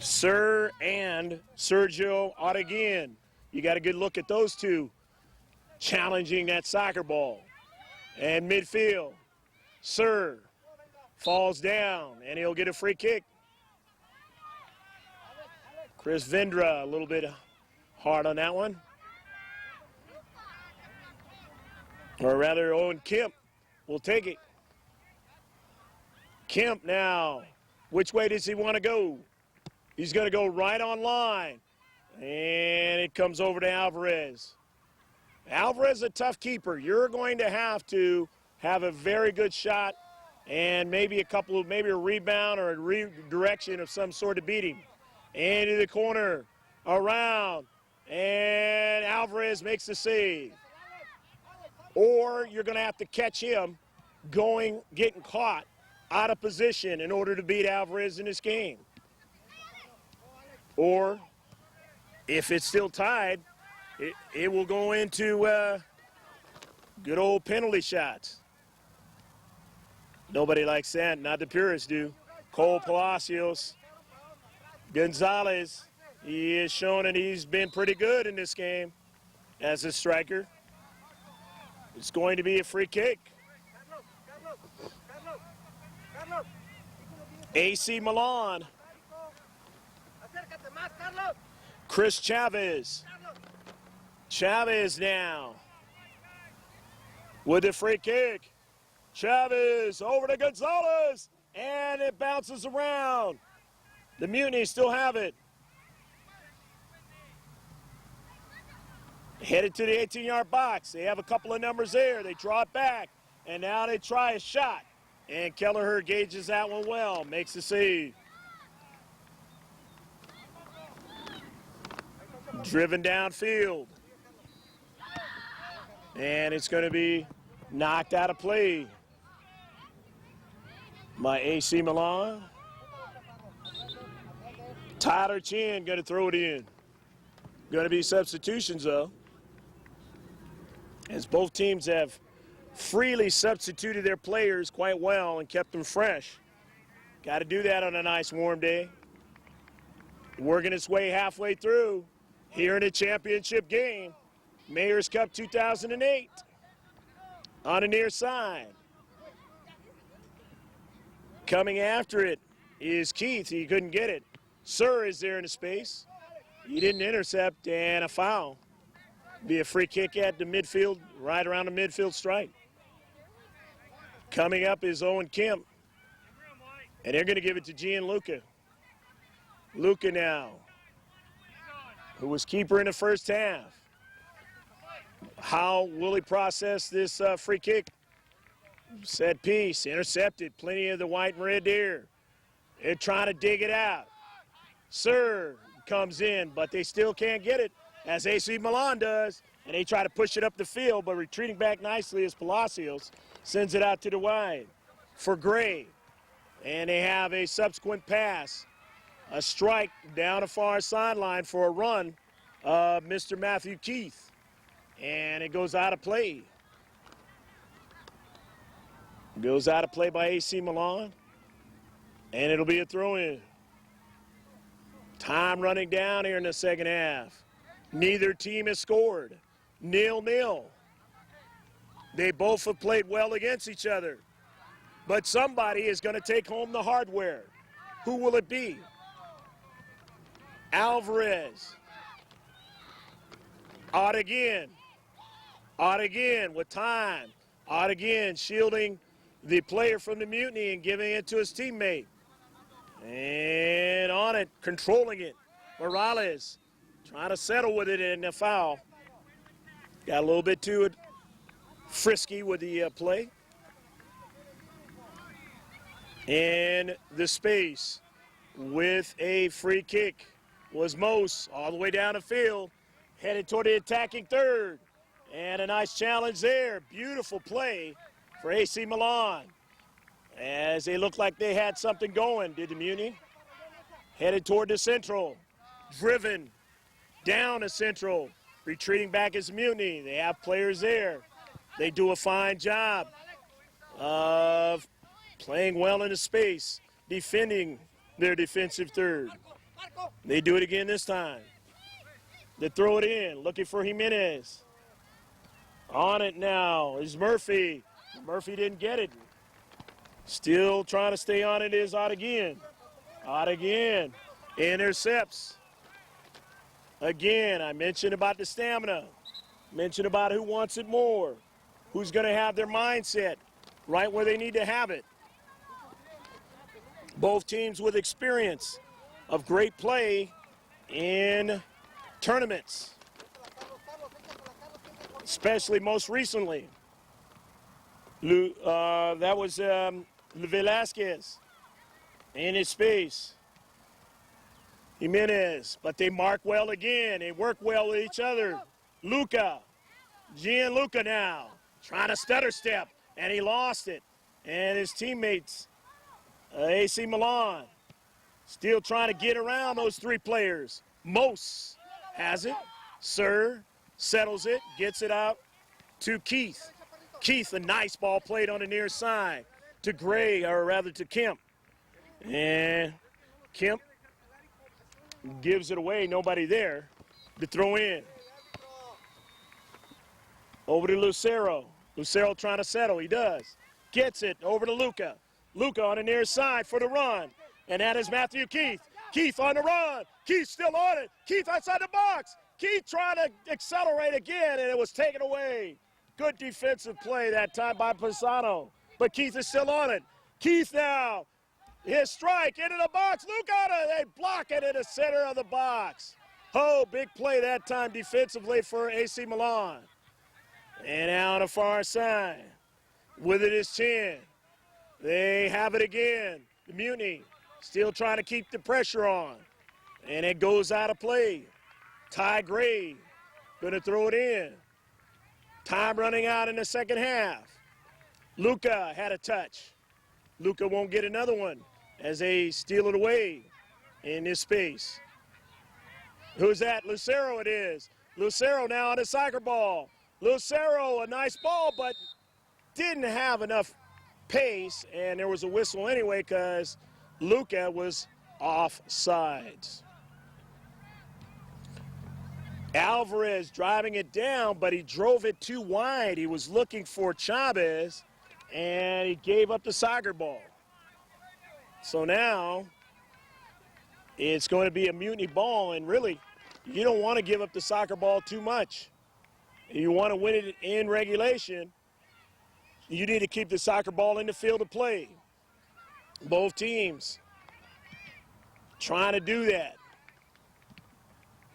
Sir and Sergio Oreguin. You got a good look at those two challenging that soccer ball. And midfield, Sir falls down and he'll get a free kick. Chris Vendra a little bit hard on that one. Or rather, Owen Kemp will take it. Kemp now, which way does he want to go? He's going to go right on line. And it comes over to Alvarez. Alvarez is a tough keeper. You're going to have a very good shot and maybe a rebound or a redirection of some sort to beat him. Into the corner, around, and Alvarez makes the save. Or you're going to have to catch him getting caught out of position in order to beat Alvarez in this game. Or if it's still tied, it will go into good old penalty shots. Nobody likes that, not the purists do. Cole Palacios. Gonzalez, he has shown that he's been pretty good in this game as a striker. It's going to be a free kick. AC Milan. Chris Chavez. Chavez now with the free kick. Chavez over to Gonzalez, and it bounces around. The Mutiny still have it. Headed to the 18-yard box. They have a couple of numbers there. They draw it back, and now they try a shot. And Kelleher gauges that one well, makes the save. Driven downfield. And it's going to be knocked out of play by AC Milan. Tyler Chin going to throw it in. Going to be substitutions, though, as both teams have freely substituted their players quite well and kept them fresh. Got to do that on a nice warm day. Working its way halfway through. here in the championship game, Mayor's Cup 2008. On the near side. Coming after it is Keith. He couldn't get it. Sir is there in the space. He didn't intercept, and a foul. Be a free kick at the midfield, right around the midfield stripe. Coming up is Owen Kemp. And they're going to give it to Gianluca. Luca now, who was keeper in the first half. How will he process this free kick? Set piece, intercepted. Plenty of the white and red there. They're trying to dig it out. Sir comes in, but they still can't get it, as AC Milan does. And they try to push it up the field, but retreating back nicely as Palacios sends it out to the wide for Gray. And they have a subsequent pass. A strike down the far sideline for a run of Mr. Matthew Keith. And it goes out of play. Goes out of play by AC Milan. And it'll be a throw-in. Time running down here in the second half. Neither team has scored. 0-0. They both have played well against each other. But somebody is going to take home the hardware. Who will it be? Alvarez. Out again. Out again with time. Out again, shielding the player from the Mutiny and giving it to his teammate. And on it, controlling it. Morales trying to settle with it in a foul. Got a little bit too frisky with the play. In the space with a free kick was Mose all the way down the field, headed toward the attacking third. And a nice challenge there. Beautiful play for AC Milan, as they looked like they had something going, did the Mutiny. Headed toward the central, driven down the central, retreating back as Mutiny. They have players there. They do a fine job of playing well in the space, defending their defensive third. They do it again this time. They throw it in, looking for Jimenez. On it now is Murphy. Murphy didn't get it. Still trying to stay on it is Out again. Out again. Intercepts. Again, I mentioned about the stamina. Mentioned about who wants it more. Who's going to have their mindset right where they need to have it. Both teams with experience of great play in tournaments, especially most recently. That was Velasquez in his space. Jimenez, but they mark well again. They work well with each other. Luca, Gianluca now, trying to stutter step, and he lost it. And his teammates, AC Milan, still trying to get around those three players. Mose has it. Sir settles it, gets it out to Keith. Keith, a nice ball played on the near side to Gray, or rather to Kemp. And Kemp gives it away, nobody there to throw in. Over to Lucero. Lucero trying to settle, he does. Gets it over to Luca. Luca on the near side for the run. And that is Matthew Keith. Keith on the run. Keith still on it. Keith outside the box. Keith trying to accelerate again, and it was taken away. Good defensive play that time by Pisano. But Keith is still on it. Keith now, his strike into the box. Luke on it. They block it in the center of the box. Oh, big play that time defensively for AC Milan. And now on the far side, with it is Chin. They have it again. The Mutiny still trying to keep the pressure on. And it goes out of play. Ty Gray going to throw it in. Time running out in the second half. Luca had a touch. Luca won't get another one as they steal it away in this space. Who's that? Lucero it is. Lucero now on a soccer ball. Lucero, a nice ball, but didn't have enough pace, and there was a whistle anyway because Luca was offsides. Alvarez driving it down, but he drove it too wide. He was looking for Chavez, and he gave up the soccer ball. So now it's going to be a Mutiny ball, and really, you don't want to give up the soccer ball too much. You want to win it in regulation, you need to keep the soccer ball in the field of play. Both teams trying to do that.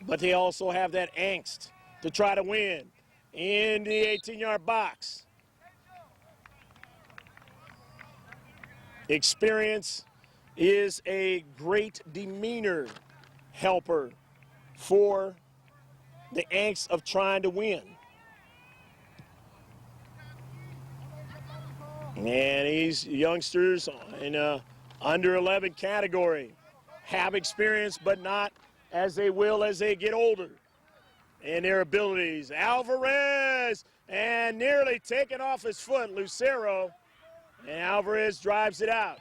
But they also have that angst to try to win in the 18-yard box. Experience is a great demeanor helper for the angst of trying to win. And these youngsters in under 11 category have experience, but not as they will as they get older in their abilities. Alvarez, and nearly taken off his foot, Lucero, and Alvarez drives it out.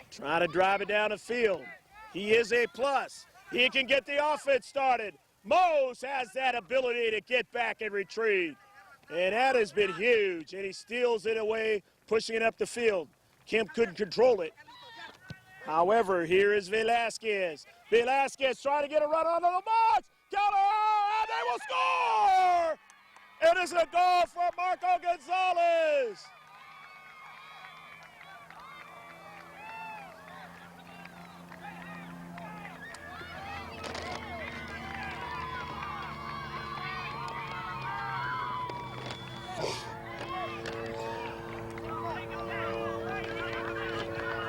Trying to drive it down the field. He is a plus. He can get the offense started. Mose has that ability to get back and retrieve. And that has been huge. And he steals it away, pushing it up the field. Kemp couldn't control it. However, here is Velasquez. Velasquez trying to get a run onto the box. Counter, and they will score! It is a goal for Marco Gonzalez.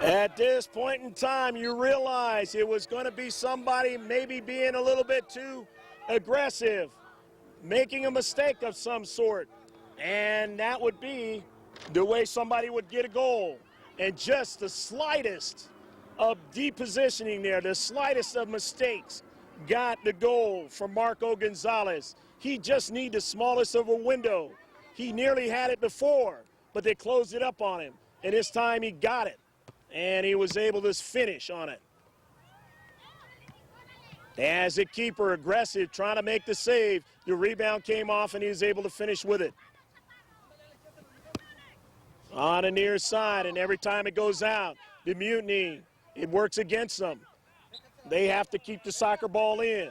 At this point in time, you realize it was going to be somebody maybe being a little bit too aggressive, making a mistake of some sort, and that would be the way somebody would get a goal. And just the slightest of depositioning there, the slightest of mistakes got the goal for Marco Gonzalez. He just needed the smallest of a window. He nearly had it before, but they closed it up on him, and this time he got it. And he was able to finish on it. As a keeper, aggressive, trying to make the save. The rebound came off, and he was able to finish with it. On the near side, and every time it goes out, the Mutiny, it works against them. They have to keep the soccer ball in.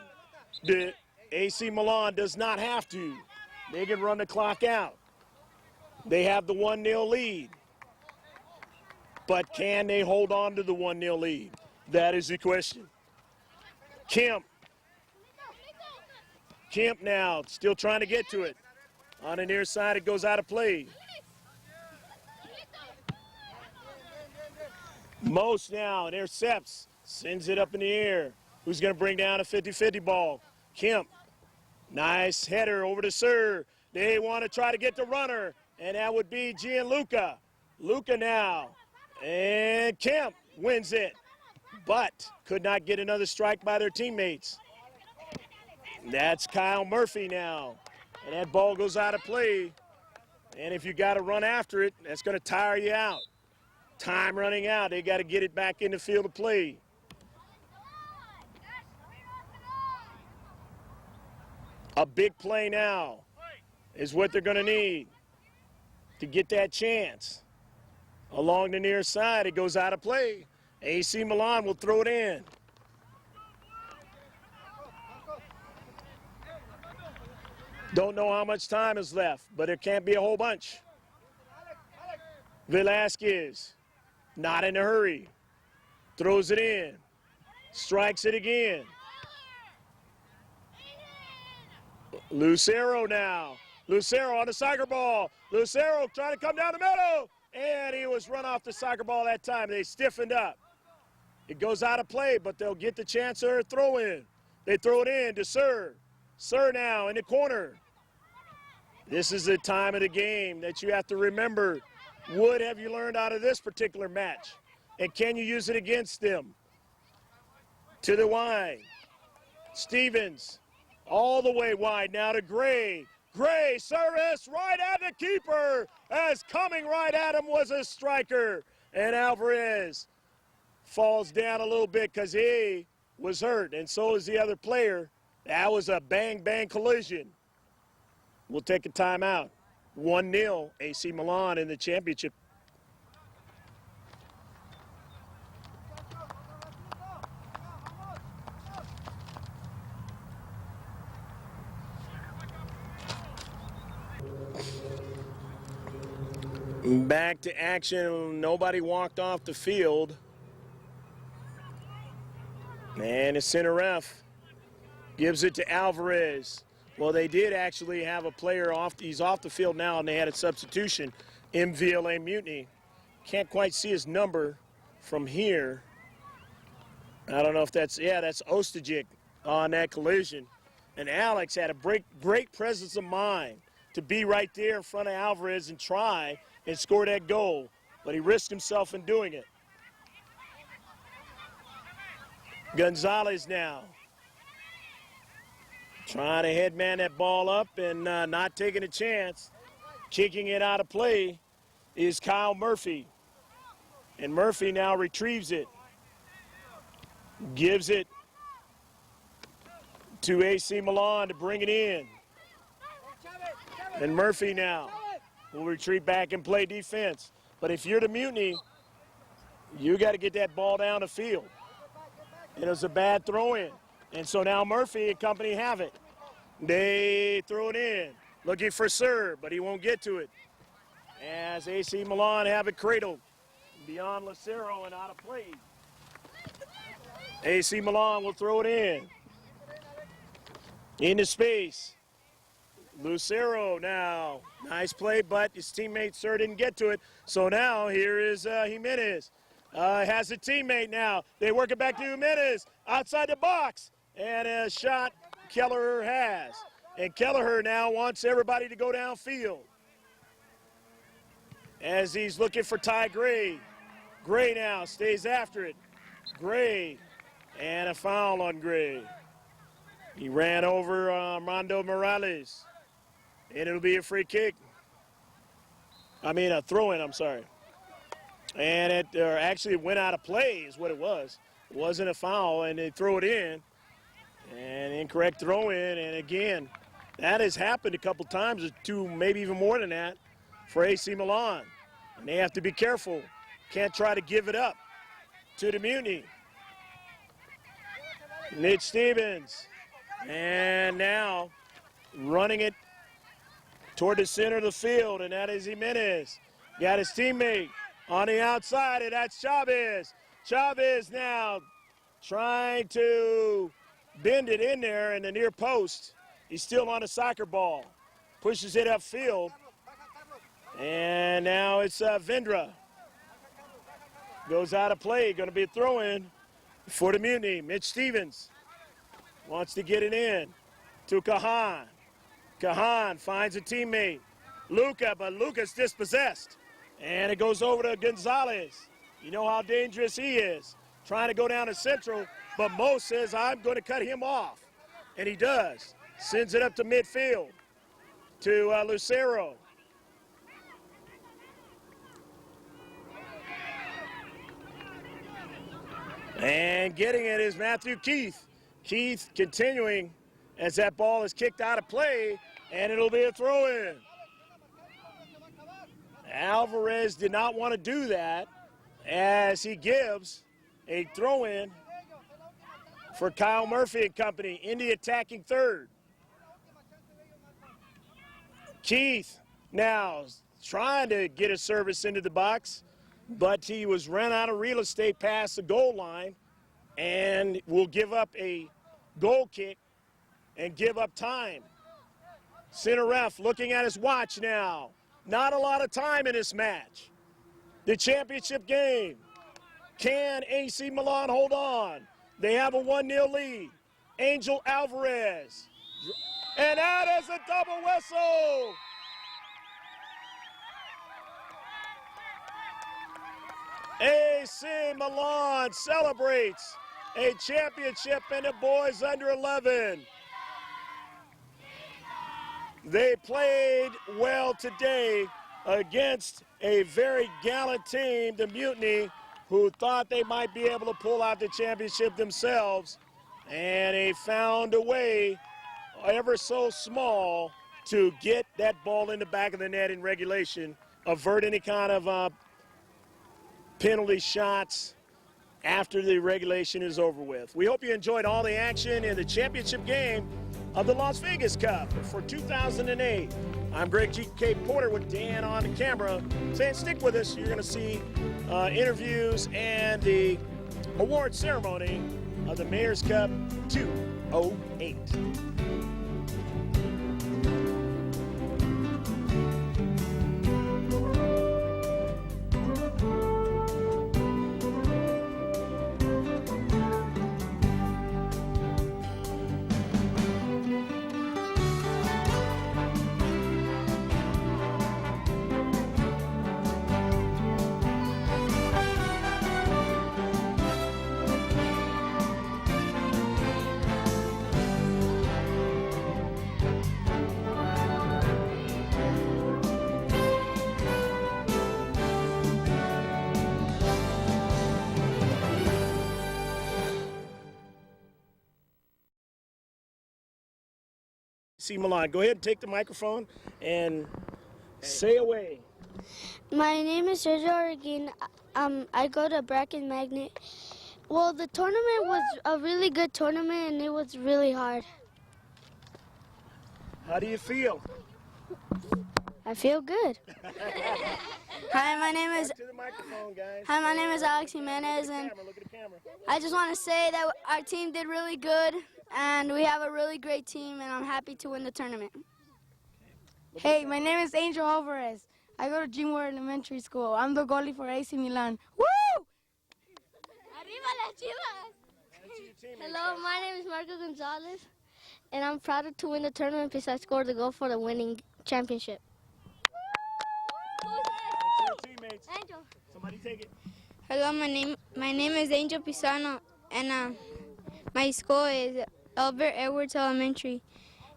The AC Milan does not have to. They can run the clock out. They have the 1-0 lead. But can they hold on to the 1-0 lead? That is the question. Kemp now, still trying to get to it. On the near side, it goes out of play. Most now intercepts, sends it up in the air. Who's going to bring down a 50-50 ball? Kemp. Nice header over to Sir. They want to try to get the runner, and that would be Gianluca. Luca now. And Kemp wins it, but could not get another strike by their teammates. That's Kyle Murphy now. And that ball goes out of play. And if you got to run after it, that's going to tire you out. Time running out. They got to get it back in the field of play. A big play now is what they're going to need to get that chance. Along the near side, it goes out of play. AC Milan will throw it in. Don't know how much time is left, but it can't be a whole bunch. Velasquez, not in a hurry. Throws it in. Strikes it again. Lucero now. Lucero on the soccer ball. Lucero trying to come down the middle. And he was run off the soccer ball that time. They stiffened up. It goes out of play, but they'll get the chance or throw in. They throw it in to Sir. Sir now in the corner. This is the time of the game that you have to remember. What have you learned out of this particular match? And can you use it against them? To the wide. Stevens all the way wide now to Gray. Gray service right at the keeper, as coming right at him was a striker. And Alvarez falls down a little bit because he was hurt, and so is the other player That was a bang-bang collision. We'll take a timeout. 1-0 AC Milan in the championship. Back to action. Nobody walked off the field. And the center ref gives it to Alvarez. Well, they did actually have a player off. He's off the field now, and they had a substitution. Mvla Mutiny. Can't quite see his number from here. I don't know if that's Ostajic on that collision. And Alex had a great presence of mind to be right there in front of Alvarez and try and score that goal. But he risked himself in doing it. Gonzalez now trying to headman that ball up and not taking a chance. Kicking it out of play is Kyle Murphy. And Murphy now retrieves it. Gives it to AC Milan to bring it in. And Murphy now will retreat back and play defense. But if you're the Mutiny, you got to get that ball down the field. It was a bad throw-in. And so now Murphy and company have it. They throw it in. Looking for serve, but he won't get to it. As AC Milan have it cradled beyond Lucero and out of play. AC Milan will throw it in. Into space. Lucero now. Nice play, but his teammate, sir, didn't get to it. So now here is Jimenez. Has a teammate now. They work it back to Jimenez. Outside the box. And a shot Kelleher has. And Kelleher now wants everybody to go downfield. As he's looking for Ty Gray. Gray now stays after it. Gray. And a foul on Gray. He ran over Armando Morales. And it'll be a free kick. A throw-in, I'm sorry. And it actually went out of play is what it was. It wasn't a foul, and they throw it in. And incorrect throw-in, and again, that has happened a couple times, or two, maybe even more than that, for AC Milan. And they have to be careful. Can't try to give it up to the Mutiny. Mitch Stevens. And now running it toward the center of the field, and that is Jimenez. Got his teammate on the outside, and that's Chavez. Chavez now trying to bend it in there in the near post. He's still on a soccer ball. Pushes it upfield. And now it's Vendra. Goes out of play. Going to be a throw-in for the Mutiny. Mitch Stevens wants to get it in to Kahan. Kahan finds a teammate. Luca, but Luca's dispossessed. And it goes over to Gonzalez. You know how dangerous he is. Trying to go down to central, but Mo says, I'm going to cut him off. And he does. Sends it up to midfield to Lucero. And getting it is Matthew Keith. Keith continuing as that ball is kicked out of play, and it'll be a throw-in. Alvarez did not want to do that as he gives a throw-in for Kyle Murphy and company in the attacking third. Keith now trying to get a service into the box, but he was run out of real estate past the goal line and will give up a goal kick and give up time. Center ref looking at his watch now. Not a lot of time in this match. The championship game. Can AC Milan hold on? They have a 1-0 lead. Angel Alvarez. And that is a double whistle. AC Milan celebrates a championship in the boys under 11. They played well today against a very gallant team, the Mutiny, who thought they might be able to pull out the championship themselves. And they found a way, ever so small, to get that ball in the back of the net in regulation, avert any kind of penalty shots after the regulation is over with. We hope you enjoyed all the action in the championship game of the Las Vegas Cup for 2008. I'm Greg G.K. Porter with Dan on the camera saying stick with us. You're going to see interviews and the award ceremony of the Mayor's Cup 2008. See Milan, go ahead and take the microphone and say away. My name is Sergio Orguin. I go to Bracken Magnet. Well, the tournament was a really good tournament, and it was really hard. How do you feel? I feel good. Hi, my name is. Talk to the microphone, guys. Hi, my name is Alex Jimenez, and Look at the camera. I just want to say that our team did really good, and we have a really great team, and I'm happy to win the tournament. Hey, my name is Angel Alvarez. I go to Dreamwear Elementary School. I'm the goalie for AC Milan. Woo! Arriba las Chivas! Hello, my name is Marco Gonzalez, and I'm proud to win the tournament because I scored the goal for the winning championship. Teammates. Angel. Somebody take it. Hello, my name is Angel Pisano, and my school is Albert Edwards Elementary,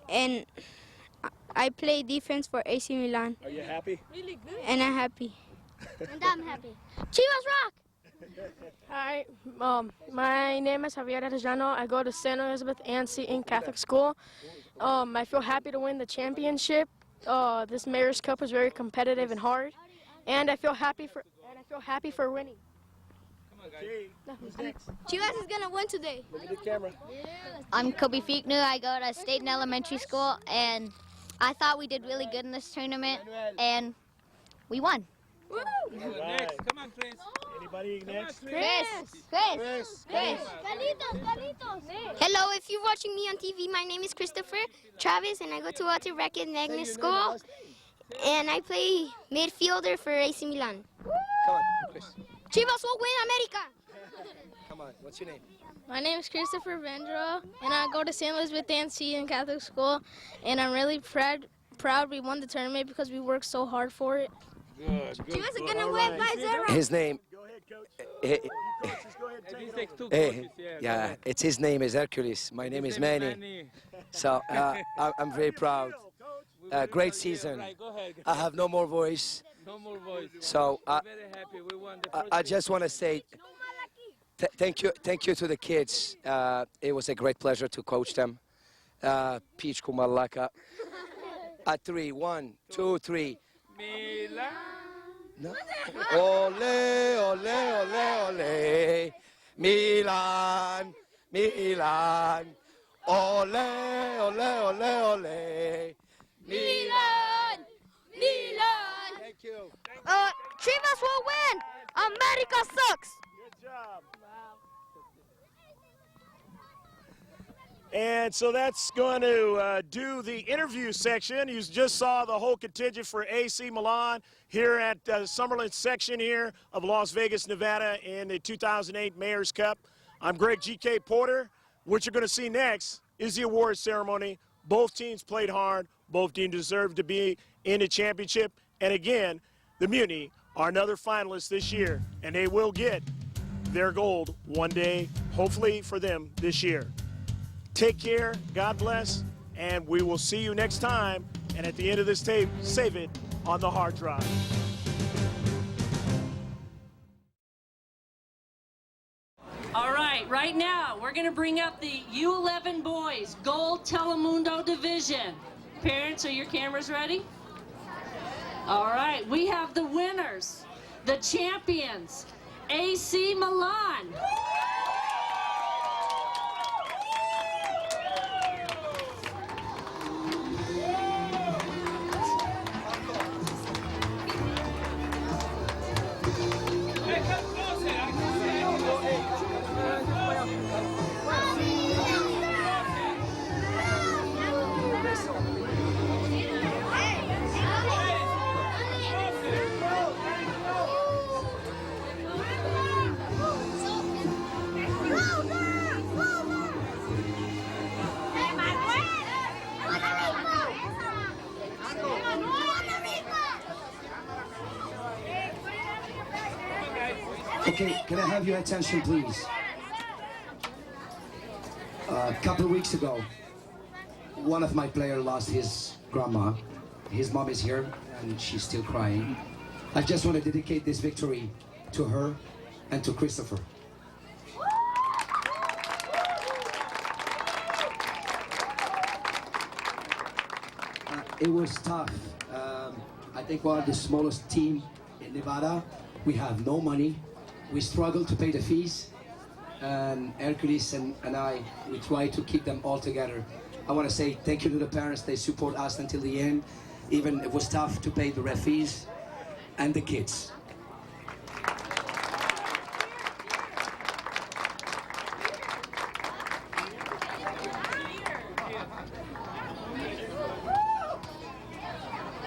and I play defense for AC Milan. Are you happy? Really good. And I'm happy. And I'm happy. Chivas rock! Hi, my name is Javier Arellano. I go to St. Elizabeth Ann Seton Catholic School. I feel happy to win the championship. This Mayor's Cup was very competitive and hard, and I feel happy for winning. Okay, who's next? Chivas is gonna win today. Look at the camera. I'm Kobe Fiekner. I go to State and Elementary School, and I thought we did really good in this tournament, and we won. Woo! Next, come on, Chris. Anybody next? Chris. Hello, if you're watching me on TV, my name is Christopher Travis, and I go to Walter Brackett Magnet School, and I play midfielder for AC Milan. Come on, Chris. Chivas will win America! Come on, what's your name? My name is Christopher Vandro, and I go to St. Elizabeth Ann Seton Catholic School, and I'm really proud we won the tournament because we worked so hard for it. Chivas are gonna win by 0. His name. Go ahead, Coach. eh, Coaches, go ahead and take it over. yeah, it's his name is Hercules. My name is Manny. So I'm very proud. Great season. I have no more voice. No more voice. So Very happy. We won the first I just want to say thank you to the kids. It was a great pleasure to coach them. Peach Kumalaka. At 3, 1, 2, 3. Milan. No. Ole, ole, ole, ole. Milan, Milan. Ole, ole, ole, ole. Milan! Milan! Thank you. Chivas will win! America sucks! Good job. And so that's going to do the interview section. You just saw the whole contingent for AC Milan here at Summerlin section here of Las Vegas, Nevada in the 2008 Mayor's Cup. I'm Greg G.K. Porter. What you're going to see next is the award ceremony. Both teams played hard. Both teams deserve to be in the championship. And again, the Mutiny are another finalist this year, and they will get their gold one day, hopefully for them this year. Take care, God bless, and we will see you next time. And at the end of this tape, save it on the hard drive. All right now, we're we're going to bring up the U11 boys Gold Telemundo Division. Parents, are your cameras ready? All right, we have the winners, the champions, AC Milan. Okay, can I have your attention, please? A couple of weeks ago, one of my players lost his grandma. His mom is here, and she's still crying. I just want to dedicate this victory to her and to Christopher. It was tough. I think we're the smallest team in Nevada. We have no money. We struggle to pay the fees, and Hercules and I, we try to keep them all together. I want to say thank you to the parents. They support us until the end. Even it was tough to pay the ref fees and the kids.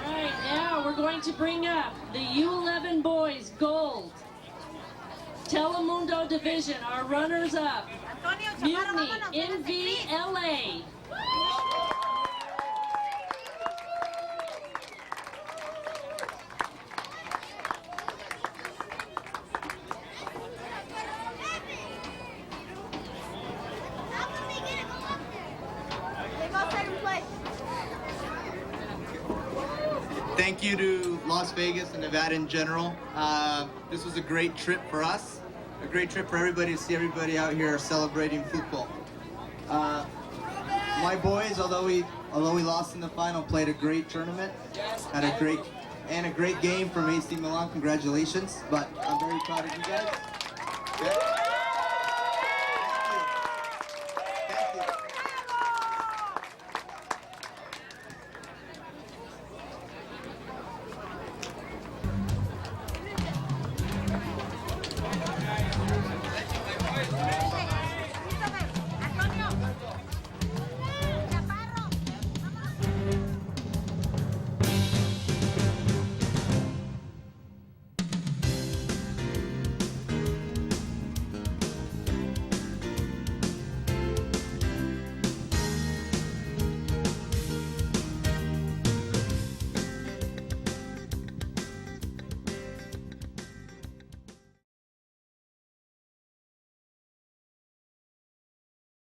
All right, now we're going to bring up the U11 boys Gold Telemundo Division, our runners-up, Mutiny, Mvla. Thank you to Las Vegas and Nevada in general. This was a great trip for us. A great trip for everybody to see everybody out here celebrating football. My boys, although we lost in the final, played a great tournament. Had a great game from AC Milan. Congratulations! But I'm very proud of you guys. Okay.